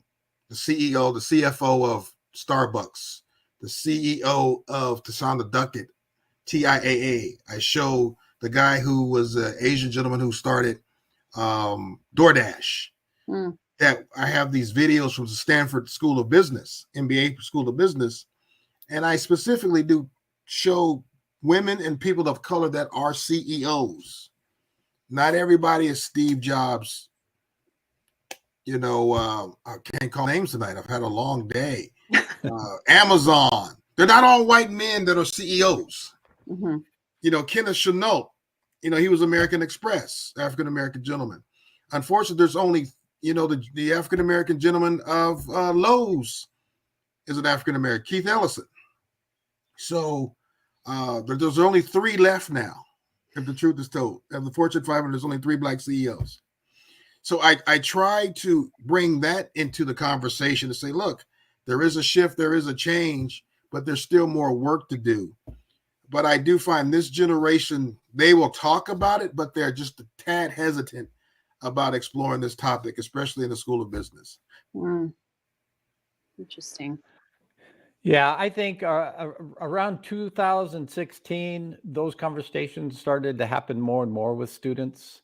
[SPEAKER 3] CEO, the CFO of Starbucks, the CEO of Tasanda Duckett, TIAA. I show the guy who was an Asian gentleman who started DoorDash. That I have these videos from the Stanford School of Business, MBA School of Business, and I specifically do show women and people of color that are CEOs. Not everybody is Steve Jobs. I can't call names tonight. I've had a long day. Amazon. They're not all white men that are CEOs. Kenneth Chenault, he was American Express, African-American gentleman. Unfortunately, there's only, the African-American gentleman of Lowe's is an African-American, Keith Ellison. So there's only 3 left now, if the truth is told. Of the Fortune 500, there's only 3 Black CEOs. So I try to bring that into the conversation to say, look, there is a shift, there is a change, but there's still more work to do. But I do find this generation, they will talk about it, but they're just a tad hesitant about exploring this topic, especially in the School of Business.
[SPEAKER 1] Interesting.
[SPEAKER 2] Yeah, I think around 2016, those conversations started to happen more and more with students.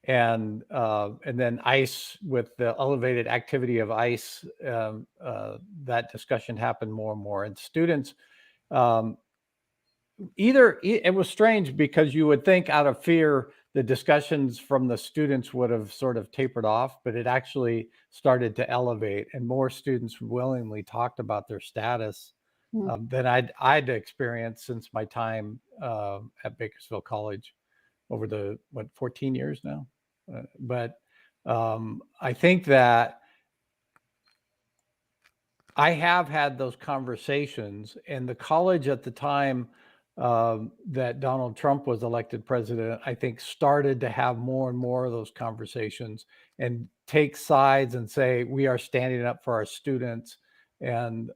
[SPEAKER 2] And then ICE, with the elevated activity of ICE, that discussion happened more and more. And students, it was strange because you would think out of fear, the discussions from the students would have sort of tapered off, but it actually started to elevate, and more students willingly talked about their status than I'd experienced since my time at Bakersfield College over the 14 years now. But I think that I have had those conversations, and the college at the time that Donald Trump was elected president, I think started to have more and more of those conversations and take sides and say, we are standing up for our students. And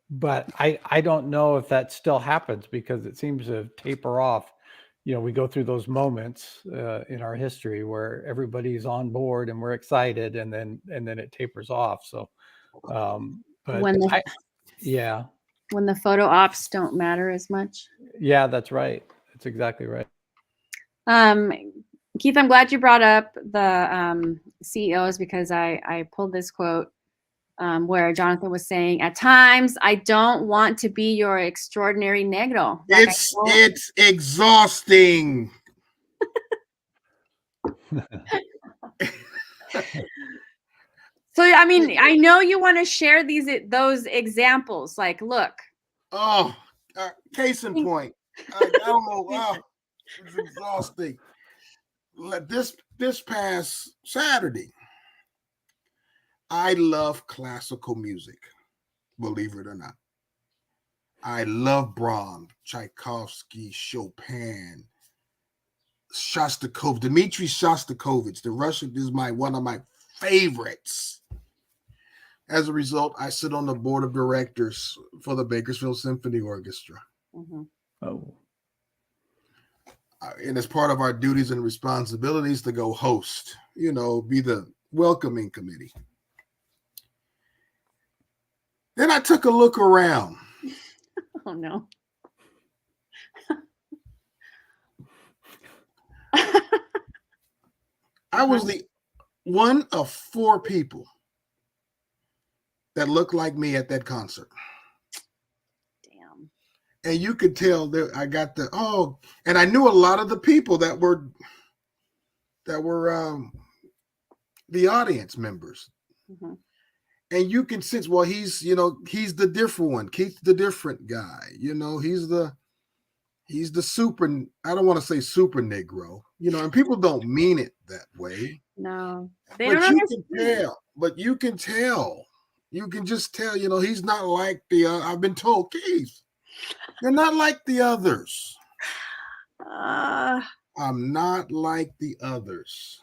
[SPEAKER 2] but I don't know if that still happens, because it seems to taper off. We go through those moments in our history where everybody's on board and we're excited, and then it tapers off. So, but
[SPEAKER 1] When
[SPEAKER 2] yeah.
[SPEAKER 1] When the photo ops don't matter as much.
[SPEAKER 2] Yeah, that's right. That's exactly right.
[SPEAKER 1] Keith, I'm glad you brought up the CEOs, because I pulled this quote where Jonathan was saying, at times, I don't want to be your extraordinary negro. Like,
[SPEAKER 3] It's exhausting.
[SPEAKER 1] So, I mean, I know you want to share those examples. Like, look.
[SPEAKER 3] Oh, case in point. I don't know. It's exhausting. This past Saturday, I love classical music, believe it or not. I love Brahms, Tchaikovsky, Chopin, Shostakovich, Dmitri Shostakovich. The Russian is one of my favorites. As a result, I sit on the board of directors for the Bakersfield Symphony Orchestra.
[SPEAKER 1] Mm-hmm.
[SPEAKER 2] Oh.
[SPEAKER 3] And as part of our duties and responsibilities to go host, be the welcoming committee. Then I took a look around.
[SPEAKER 1] Oh, no.
[SPEAKER 3] I was the one of 4 people that looked like me at that concert.
[SPEAKER 1] Damn.
[SPEAKER 3] And you could tell that I got and I knew a lot of the people that were the audience members.
[SPEAKER 1] Mm-hmm.
[SPEAKER 3] And you can sense, well, he's the different one. Keith's the different guy. He's the super, I don't want to say super Negro, and people don't mean it that way.
[SPEAKER 1] No.
[SPEAKER 3] But you can tell. You can just tell, he's not like I've been told, Keith, you're not like the others. I'm not like the others.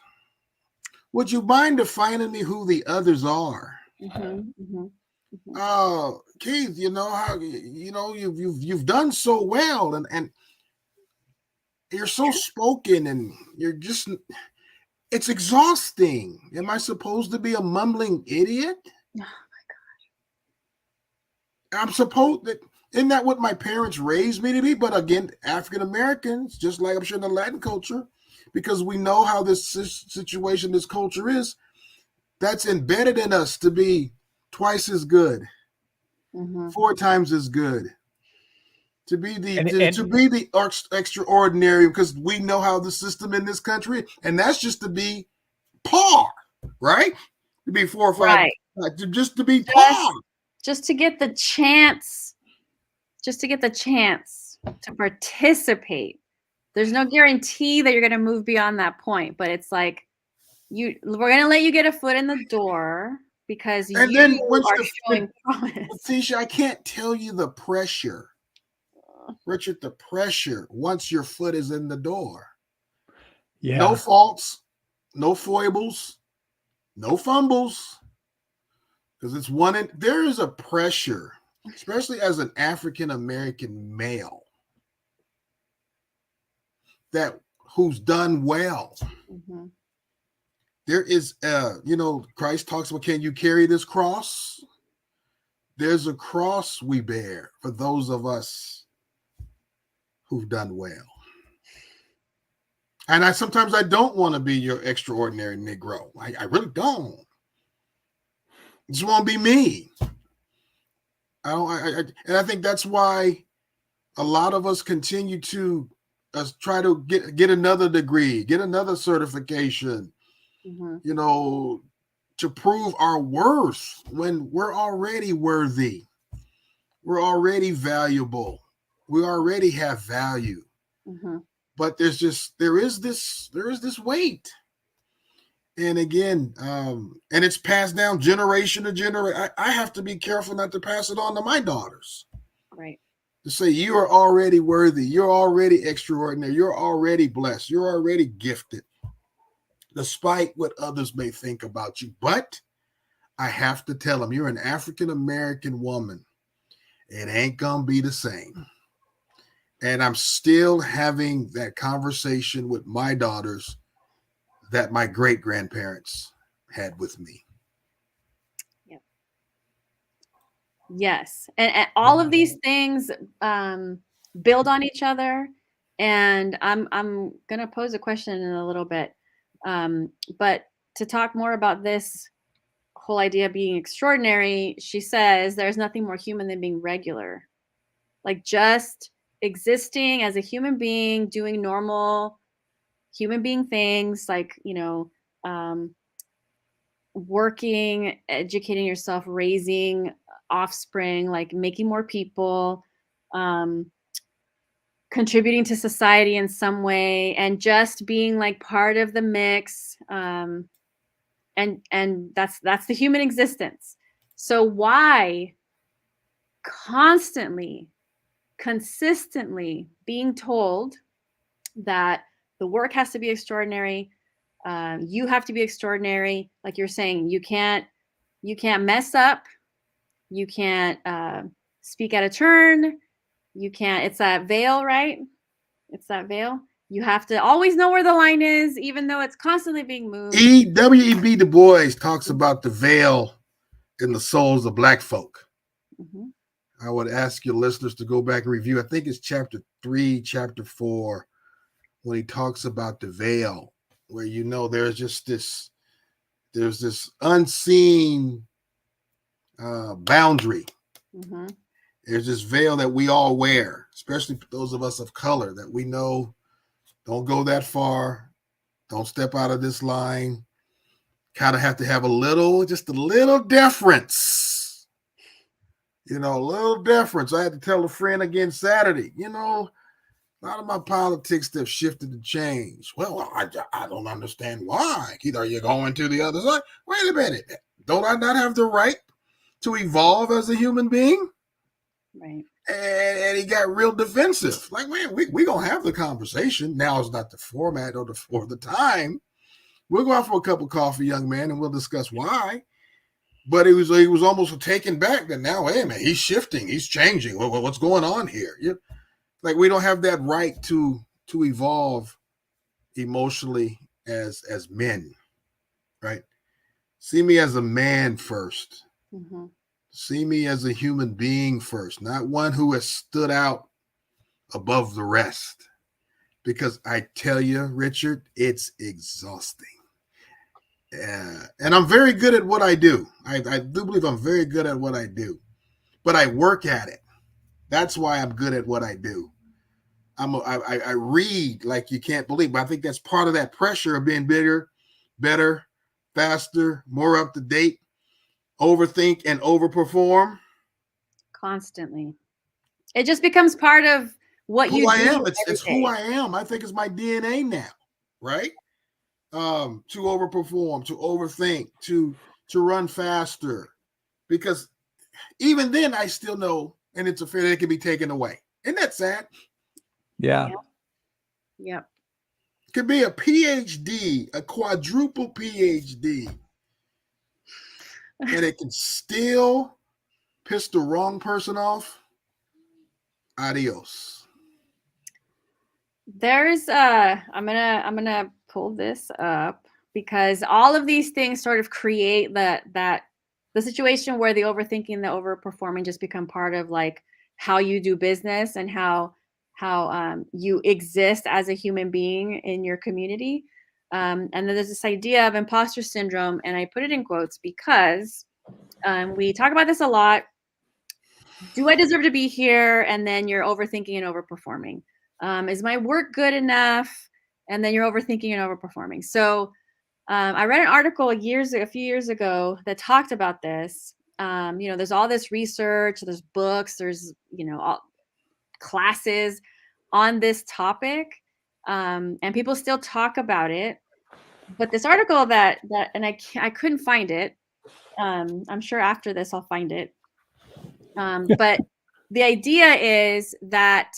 [SPEAKER 3] Would you mind defining me who the others are?
[SPEAKER 1] Mm-hmm, mm-hmm, mm-hmm.
[SPEAKER 3] Oh, Keith, how you've done so well, and you're so spoken, and you're just, it's exhausting. Am I supposed to be a mumbling idiot?
[SPEAKER 1] Oh my
[SPEAKER 3] I'm supposed that. Isn't that what my parents raised me to be? But again, African Americans, just like I'm sure in the Latin culture, because we know how this situation, this culture is, that's embedded in us to be twice as good, 4 times as good, to be the extraordinary, because we know how the system in this country, and that's just to be par, right? To be 4 or 5, right. Just to be par,
[SPEAKER 1] just to get the chance, to participate. There's no guarantee that you're going to move beyond that point, but it's like, we're going to let you get a foot in the door because you are showing promise.
[SPEAKER 3] Leticia, I can't tell you the pressure, Richard, the pressure once your foot is in the door.
[SPEAKER 2] Yeah.
[SPEAKER 3] No faults, no foibles, no fumbles, because it's there is a pressure, especially as an African American male, who's done well.
[SPEAKER 1] Mm-hmm.
[SPEAKER 3] There is, Christ talks about, can you carry this cross? There's a cross we bear for those of us who've done well. And sometimes I don't want to be your extraordinary Negro. I really don't. I just want to be me. And I think that's why a lot of us continue to try to get another degree, get another certification, to prove our worth when we're already worthy. We're already valuable. We already have value.
[SPEAKER 1] Mm-hmm.
[SPEAKER 3] But there is this weight. And again, and it's passed down generation to generation. I have to be careful not to pass it on to my daughters.
[SPEAKER 1] Right.
[SPEAKER 3] To say you are already worthy, you're already extraordinary, you're already blessed, you're already gifted, despite what others may think about you. But I have to tell them, you're an African American woman. It ain't gonna be the same. And I'm still having that conversation with my daughters that my great-grandparents had with me.
[SPEAKER 1] Yep. Yes. And all of these things build on each other. And I'm gonna pose a question in a little bit. But to talk more about this whole idea of being extraordinary, she says there's nothing more human than being regular. Like just existing as a human being, doing normal human being things, like, working, educating yourself, raising offspring, like making more people, um, contributing to society in some way, and just being like part of the mix. And that's the human existence. So why constantly, consistently being told that the work has to be extraordinary, you have to be extraordinary, like you're saying, you can't mess up, you can't speak out of turn, you can't, it's that veil, right? It's that veil. You have to always know where the line is, even though it's constantly being moved.
[SPEAKER 3] W.E.B. Du Bois talks about the veil in the souls of Black folk.
[SPEAKER 1] Mm-hmm.
[SPEAKER 3] I would ask your listeners to go back and review. I think it's chapter 3, chapter 4, when he talks about the veil, where there's just this unseen boundary.
[SPEAKER 1] Mm-hmm.
[SPEAKER 3] There's this veil that we all wear, especially those of us of color, that we know don't go that far, don't step out of this line. Kind of have to have just a little deference. A little deference. I had to tell a friend again Saturday, a lot of my politics have shifted to change. Well, I don't understand why. Either you're going to the other side. Wait a minute. Don't I not have the right to evolve as a human being?
[SPEAKER 1] Right.
[SPEAKER 3] And he got real defensive. Like, man, we going to have the conversation. Now is not the format or the time. We'll go out for a cup of coffee, young man, and we'll discuss why. But he was almost taken back that now, hey, man, he's shifting. He's changing. What's going on here? Like, we don't have that right to evolve emotionally as men, right? See me as a man first.
[SPEAKER 1] Mm-hmm.
[SPEAKER 3] See me as a human being first, not one who has stood out above the rest. Because I tell you, Richard, it's exhausting. And I'm very good at what I do. I do believe I'm very good at what I do. But I work at it. That's why I'm good at what I do. I read like you can't believe, but I think that's part of that pressure of being bigger, better, faster, more up to date, overthink and overperform.
[SPEAKER 1] Constantly. It just becomes part of what
[SPEAKER 3] who
[SPEAKER 1] you
[SPEAKER 3] I
[SPEAKER 1] do.
[SPEAKER 3] am. It's who I am. I think it's my DNA now, right? To overperform, to overthink, to run faster. Because even then I still know, and it's a fear that it can be taken away. Isn't that sad?
[SPEAKER 2] Yeah.
[SPEAKER 1] Yep.
[SPEAKER 3] Could be a PhD, a quadruple PhD, and it can still piss the wrong person off. Adios.
[SPEAKER 1] There's I'm gonna pull this up because all of these things sort of create the situation where the overthinking, the overperforming just become part of like how you do business and how you exist as a human being in your community. And then there's this idea of imposter syndrome, and I put it in quotes because we talk about this a lot. Do I deserve to be here? And then you're overthinking and overperforming. Is my work good enough? And then you're overthinking and overperforming. So I read an article a few years ago that talked about this. There's all this research, there's books, there's all classes on this topic, and people still talk about it. But this article and I couldn't find it. I'm sure after this I'll find it. But the idea is that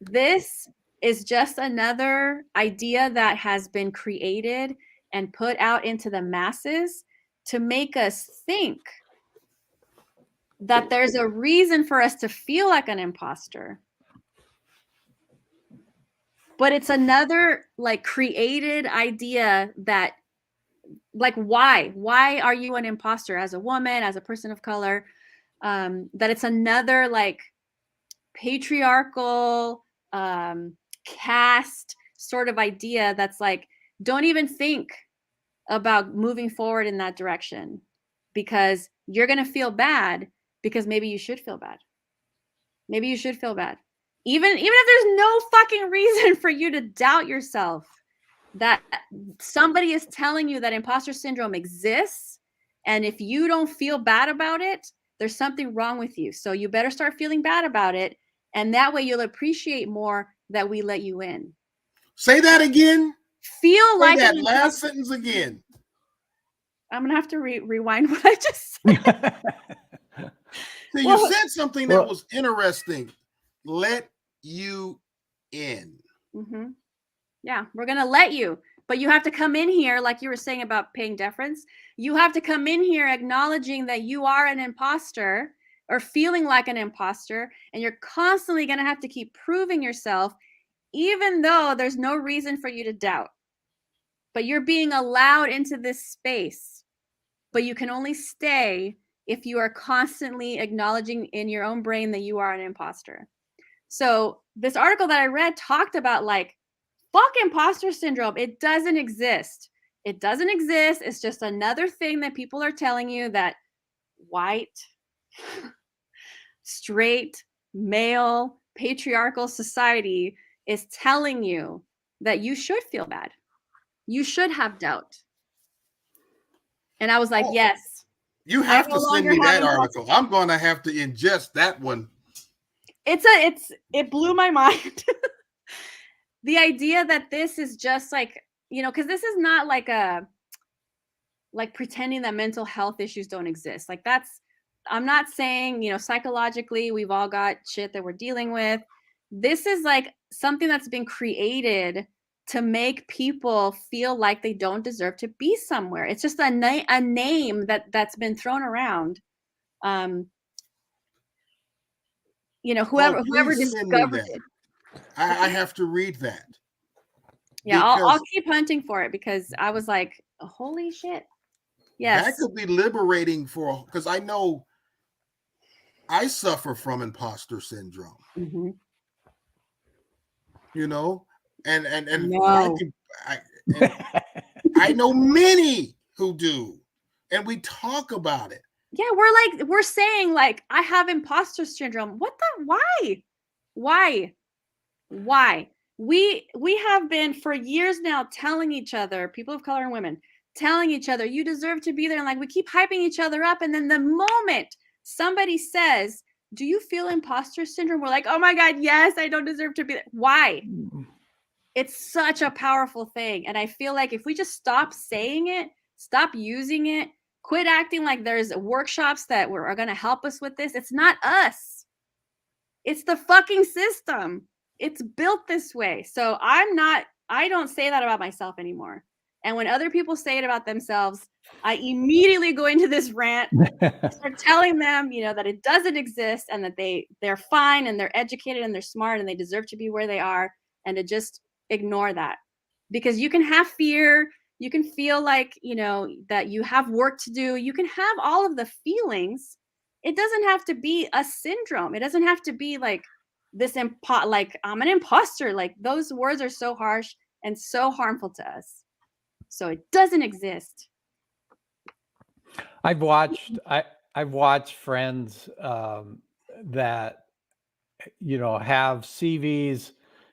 [SPEAKER 1] this is just another idea that has been created and put out into the masses to make us think that there's a reason for us to feel like an imposter. But it's another like created idea that like why are you an imposter as a woman, as a person of color? that it's another like patriarchal caste sort of idea that's like, don't even think about moving forward in that direction, because you're going to feel bad, because maybe you should feel bad. Maybe you should feel bad. Even if there's no fucking reason for you to doubt yourself, that somebody is telling you that imposter syndrome exists, and if you don't feel bad about it, there's something wrong with you. So you better start feeling bad about it, and that way you'll appreciate more that we let you in.
[SPEAKER 3] Say that again.
[SPEAKER 1] Feel
[SPEAKER 3] Say
[SPEAKER 1] like
[SPEAKER 3] that last sentence again.
[SPEAKER 1] I'm gonna have to rewind what I just said.
[SPEAKER 3] So you said something that was interesting. Let you in.
[SPEAKER 1] Mm-hmm. Yeah, we're gonna let you, but you have to come in here, like you were saying about paying deference. You have to come in here acknowledging that you are an imposter, or feeling like an imposter, and you're constantly gonna have to keep proving yourself, even though there's no reason for you to doubt. But you're being allowed into this space, but you can only stay if you are constantly acknowledging in your own brain that you are an imposter. So this article that I read talked about like, fuck imposter syndrome. It doesn't exist. It doesn't exist. It's just another thing that people are telling you, that white, straight, male, patriarchal society is telling you that you should feel bad. You should have doubt. And I was like, yes.
[SPEAKER 3] You have to send me that article. I'm going to have to ingest that one.
[SPEAKER 1] It blew my mind. The idea that this is just like, because this is not like pretending that mental health issues don't exist. Like I'm not saying, psychologically, we've all got shit that we're dealing with. This is like something that's been created to make people feel like they don't deserve to be somewhere. It's just a name that's been thrown around. Whoever discovered it.
[SPEAKER 3] I have to read that.
[SPEAKER 1] Yeah, I'll keep hunting for it, because I was like, holy shit. Yes.
[SPEAKER 3] That could be liberating because I know I suffer from imposter syndrome.
[SPEAKER 1] Mm-hmm.
[SPEAKER 3] And
[SPEAKER 1] no.
[SPEAKER 3] I know many who do, and we talk about it.
[SPEAKER 1] Yeah, we're saying like, I have imposter syndrome. Why? We have been for years now telling each other, people of color and women, telling each other, you deserve to be there. And like, we keep hyping each other up. And then the moment somebody says, do you feel imposter syndrome? We're like, oh my God, yes, I don't deserve to be there. Why? It's such a powerful thing. And I feel like if we just stop saying it, stop using it, quit acting like there's workshops that are going to help us with this. It's not us. It's the fucking system. It's built this way. So I don't say that about myself anymore. And when other people say it about themselves, I immediately go into this rant, start telling them, that it doesn't exist, and that they're fine, and they're educated, and they're smart, and they deserve to be where they are, and to just ignore that. Because you can have fear, you can feel like, that you have work to do, you can have all of the feelings. It doesn't have to be a syndrome. It doesn't have to be like this like I'm an imposter. Like those words are so harsh and so harmful to us. So it doesn't exist.
[SPEAKER 2] I've watched friends that have CVs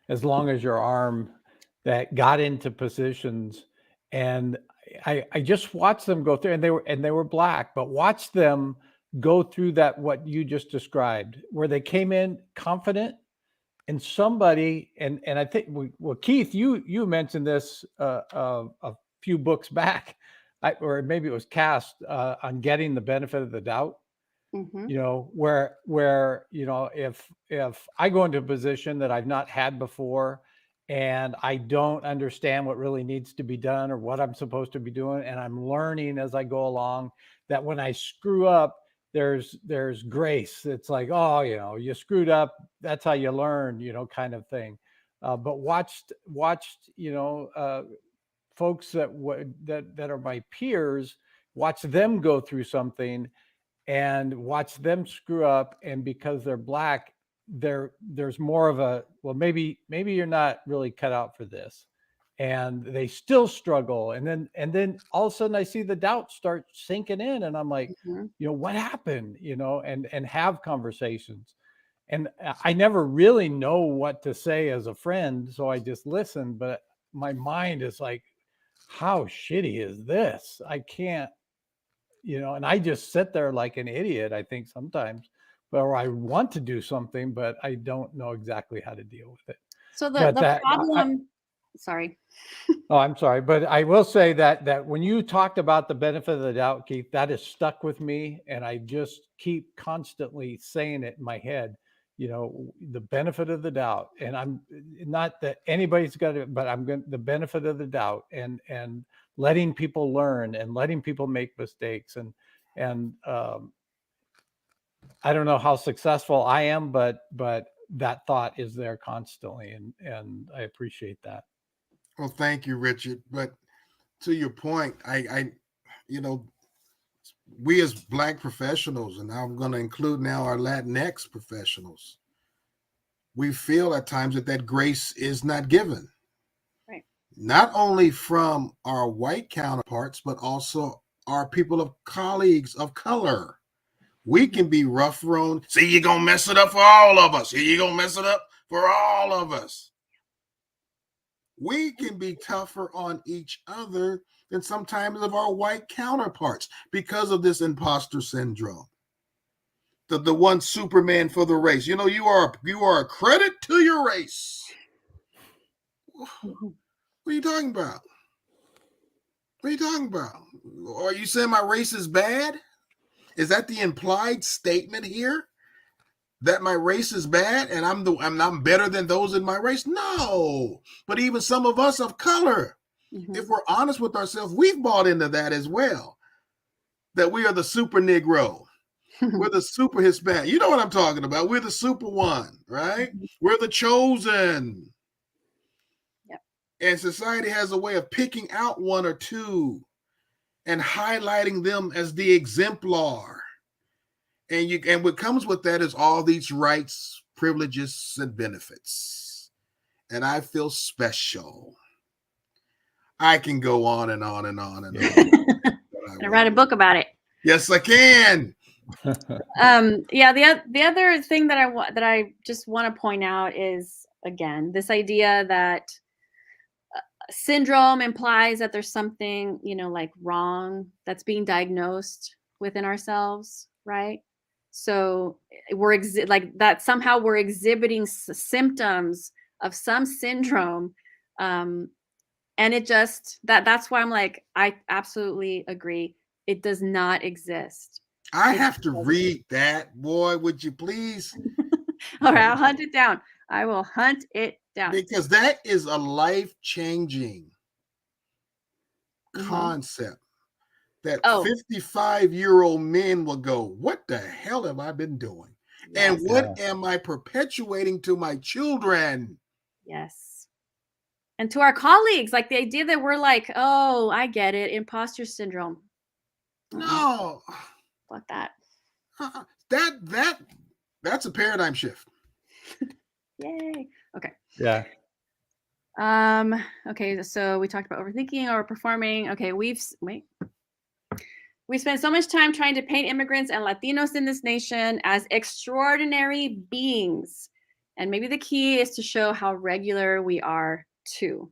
[SPEAKER 2] as long as your arm, that got into positions, and I just watched them go through, and they were Black, but watch them go through that, what you just described, where they came in confident, and somebody, and I think, well, Keith, you mentioned this a few books back, or maybe it was Cast, on getting the benefit of the doubt.
[SPEAKER 1] Mm-hmm.
[SPEAKER 2] Where if I go into a position that I've not had before, and I don't understand what really needs to be done or what I'm supposed to be doing, and I'm learning as I go along, that when I screw up, there's grace. It's like, oh, you screwed up, that's how you learn, kind of thing. But watched folks that are my peers, watch them go through something, and watch them screw up. And because they're Black, there's more of a, well, maybe you're not really cut out for this. And they still struggle. And then all of a sudden I see the doubt start sinking in, and I'm like,
[SPEAKER 1] Mhm.
[SPEAKER 2] what happened? And have conversations. And I never really know what to say as a friend, so I just listen. But my mind is like, how shitty is this? I can't, and I just sit there like an idiot, I think sometimes, or I want to do something, but I don't know exactly how to deal with it.
[SPEAKER 1] So
[SPEAKER 2] But
[SPEAKER 1] the problem, sorry.
[SPEAKER 2] Oh, I'm sorry, but I will say that when you talked about the benefit of the doubt, Keith, that has stuck with me, and I just keep constantly saying it in my head. The benefit of the doubt, and I'm not that anybody's got it, but I'm going the benefit of the doubt, and letting people learn and letting people make mistakes, and I don't know how successful I am, but that thought is there constantly, and I appreciate that.
[SPEAKER 3] Well, thank you, Richard. But to your point, we as Black professionals, and I'm going to include now our Latinx professionals, we feel at times that grace is not given.
[SPEAKER 1] Right.
[SPEAKER 3] Not only from our white counterparts, but also our people of colleagues of color. We can be rough thrown. See, you're going to mess it up for all of us. You're going to mess it up for all of us. We can be tougher on each other than sometimes of our white counterparts because of this imposter syndrome. The one Superman for the race. You are a credit to your race. What are you talking about? What are you talking about? Are you saying my race is bad? Is that the implied statement here? That my race is bad and I'm better than those in my race? No. But even some of us of color, if we're honest with ourselves, we've bought into that as well. That we are the super Negro. We're the super Hispanic. You know what I'm talking about. We're the super one, right? We're the chosen.
[SPEAKER 1] Yep.
[SPEAKER 3] And society has a way of picking out one or two and highlighting them as the exemplar. And what comes with that is all these rights, privileges, and benefits. And I feel special. I can go on and on and on and on.
[SPEAKER 1] I write a book about it.
[SPEAKER 3] Yes, I can.
[SPEAKER 1] Yeah. The other thing that I just want to point out is, again, this idea that syndrome implies that there's something, like wrong that's being diagnosed within ourselves, right? So we're like that somehow we're exhibiting symptoms of some syndrome, and it just that's why I'm like, I absolutely agree. It does not exist.
[SPEAKER 3] I have to read that, boy. Would you please?
[SPEAKER 1] All right, I'll hunt it down. I will hunt it down.
[SPEAKER 3] Because that is a life-changing concept that 55-year-old men will go, what the hell have I been doing? Yes. And what am I perpetuating to my children?
[SPEAKER 1] Yes. And to our colleagues, like the idea that we're like, oh, I get it, imposter syndrome.
[SPEAKER 3] No.
[SPEAKER 1] Fuck that.
[SPEAKER 3] That's a paradigm shift.
[SPEAKER 1] Yay. Okay.
[SPEAKER 2] Yeah.
[SPEAKER 1] Okay, so we talked about overthinking or performing. Okay, we spend so much time trying to paint immigrants and Latinos in this nation as extraordinary beings. And maybe the key is to show how regular we are too.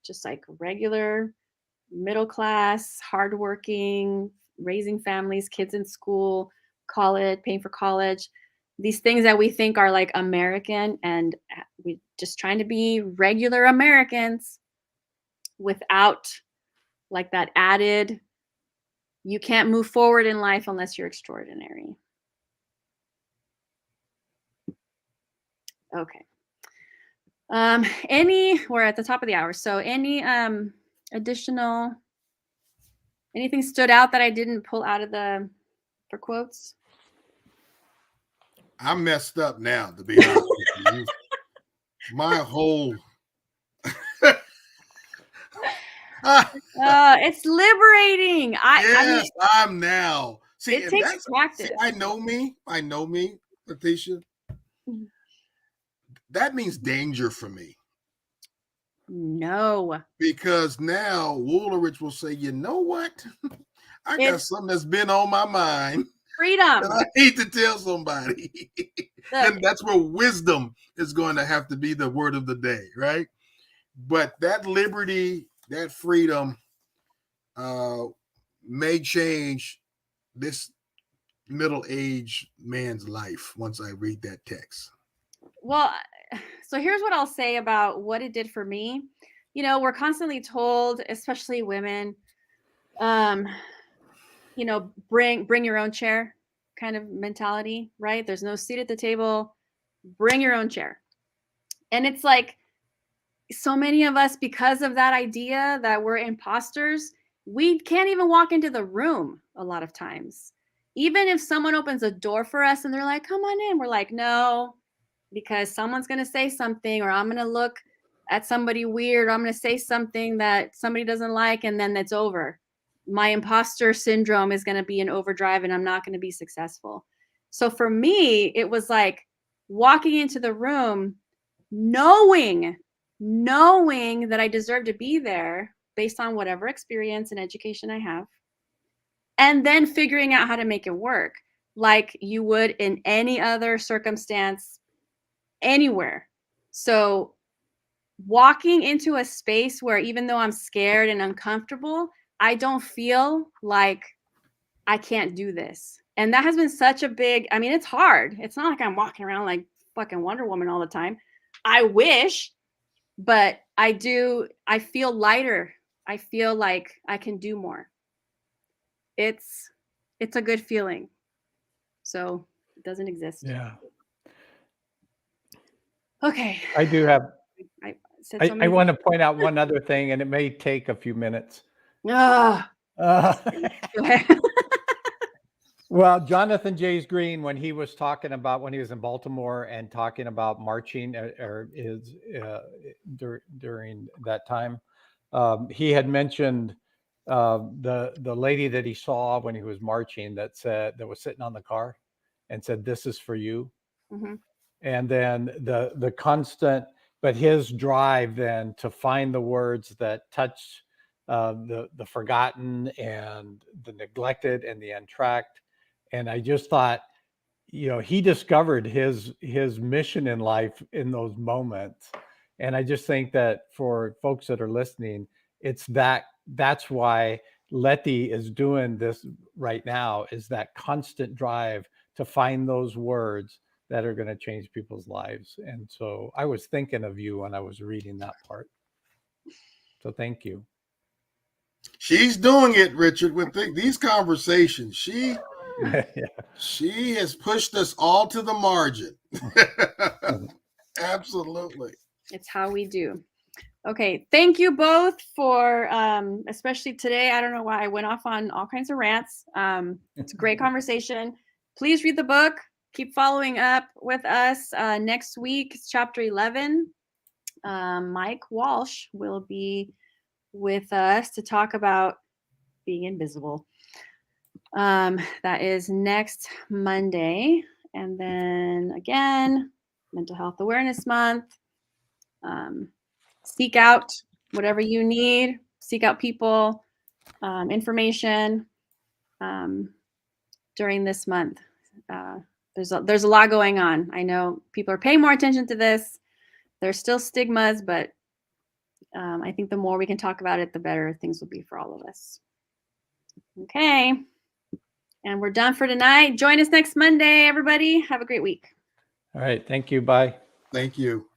[SPEAKER 1] Just like regular, middle class, hardworking, raising families, kids in school, college, paying for college. These things that we think are like American, and we just trying to be regular Americans without like that added, you can't move forward in life unless you're extraordinary. Okay. We're at the top of the hour. So any additional, anything stood out that I didn't pull out of for quotes?
[SPEAKER 3] I'm messed up now, to be honest with you. My whole
[SPEAKER 1] it's liberating.
[SPEAKER 3] I mean, I'm now See,
[SPEAKER 1] It
[SPEAKER 3] and
[SPEAKER 1] takes
[SPEAKER 3] that's
[SPEAKER 1] practice.
[SPEAKER 3] I know me, Leticia.
[SPEAKER 1] Mhm.
[SPEAKER 3] That means danger for me.
[SPEAKER 1] No.
[SPEAKER 3] Because now Woolrich will say, you know what? I got
[SPEAKER 1] It's
[SPEAKER 3] something that's been on my mind
[SPEAKER 1] freedom.
[SPEAKER 3] that I need to tell somebody. Then that's where wisdom is going to have to be the word of the day, right? But that liberty, that freedom may change this middle-aged man's life once I read that text.
[SPEAKER 1] Well, so here's what I'll say about what it did for me. You know, we're constantly told, especially women, you know, bring your own chair kind of mentality, right? There's no seat at the table. Bring your own chair. And it's like so many of us, because of that idea that we're imposters, we can't even walk into the room a lot of times. Even if someone opens a door for us and they're like, come on in, we're like, no, because someone's going to say something, or I'm going to look at somebody weird, or I'm going to say something that somebody doesn't like, and then it's over. My imposter syndrome is going to be in overdrive and I'm not going to be successful. So for me, it was like walking into the room knowing that I deserve to be there based on whatever experience and education I have, and then figuring out how to make it work like you would in any other circumstance anywhere. So walking into a space where even though I'm scared and uncomfortable, I don't feel like I can't do this. And that has been such a big, I mean, it's hard. It's not like I'm walking around like fucking Wonder Woman all the time. I wish, but I feel lighter. I feel like I can do more. It's a good feeling. So it doesn't exist.
[SPEAKER 2] Yeah.
[SPEAKER 1] Okay.
[SPEAKER 2] I do have,
[SPEAKER 1] I said so
[SPEAKER 2] I
[SPEAKER 1] many
[SPEAKER 2] want to point out one other thing, and it may take a few minutes.
[SPEAKER 1] Ah,
[SPEAKER 2] Uh,
[SPEAKER 1] go ahead.
[SPEAKER 2] Well, Jonathan Jays Green, when he was talking about when he was in Baltimore and talking about marching or is during that time, he had mentioned the lady that he saw when he was marching that was sitting on the car and said, "This is for you."
[SPEAKER 1] Mhm.
[SPEAKER 2] And then the constant, but his drive then to find the words that touch the forgotten and the neglected and the untracked. And I just thought, you know, he discovered his mission in life in those moments. And I just think that for folks that are listening, it's that's why Letty is doing this right now, is that constant drive to find those words that are going to change people's lives. And so I was thinking of you when I was reading that part. So thank you.
[SPEAKER 3] She's doing it, Richard, with these conversations. She has pushed us all to the margin. Absolutely.
[SPEAKER 1] It's how we do. Okay. Thank you both for, especially today. I don't know why I went off on all kinds of rants. It's a great conversation. Please read the book. Keep following up with us. Next week, it's chapter 11. Mike Walsh will be with us to talk about being invisible. That is next Monday. And then again, Mental Health Awareness Month. Seek out whatever you need. Seek out people, information during this month. There's a lot going on. I know people are paying more attention to this. There's still stigmas, but I think the more we can talk about it, the better things will be for all of us. Okay. And we're done for tonight. Join us next Monday, everybody. Have a great week.
[SPEAKER 2] All right. Thank you. Bye.
[SPEAKER 3] Thank you.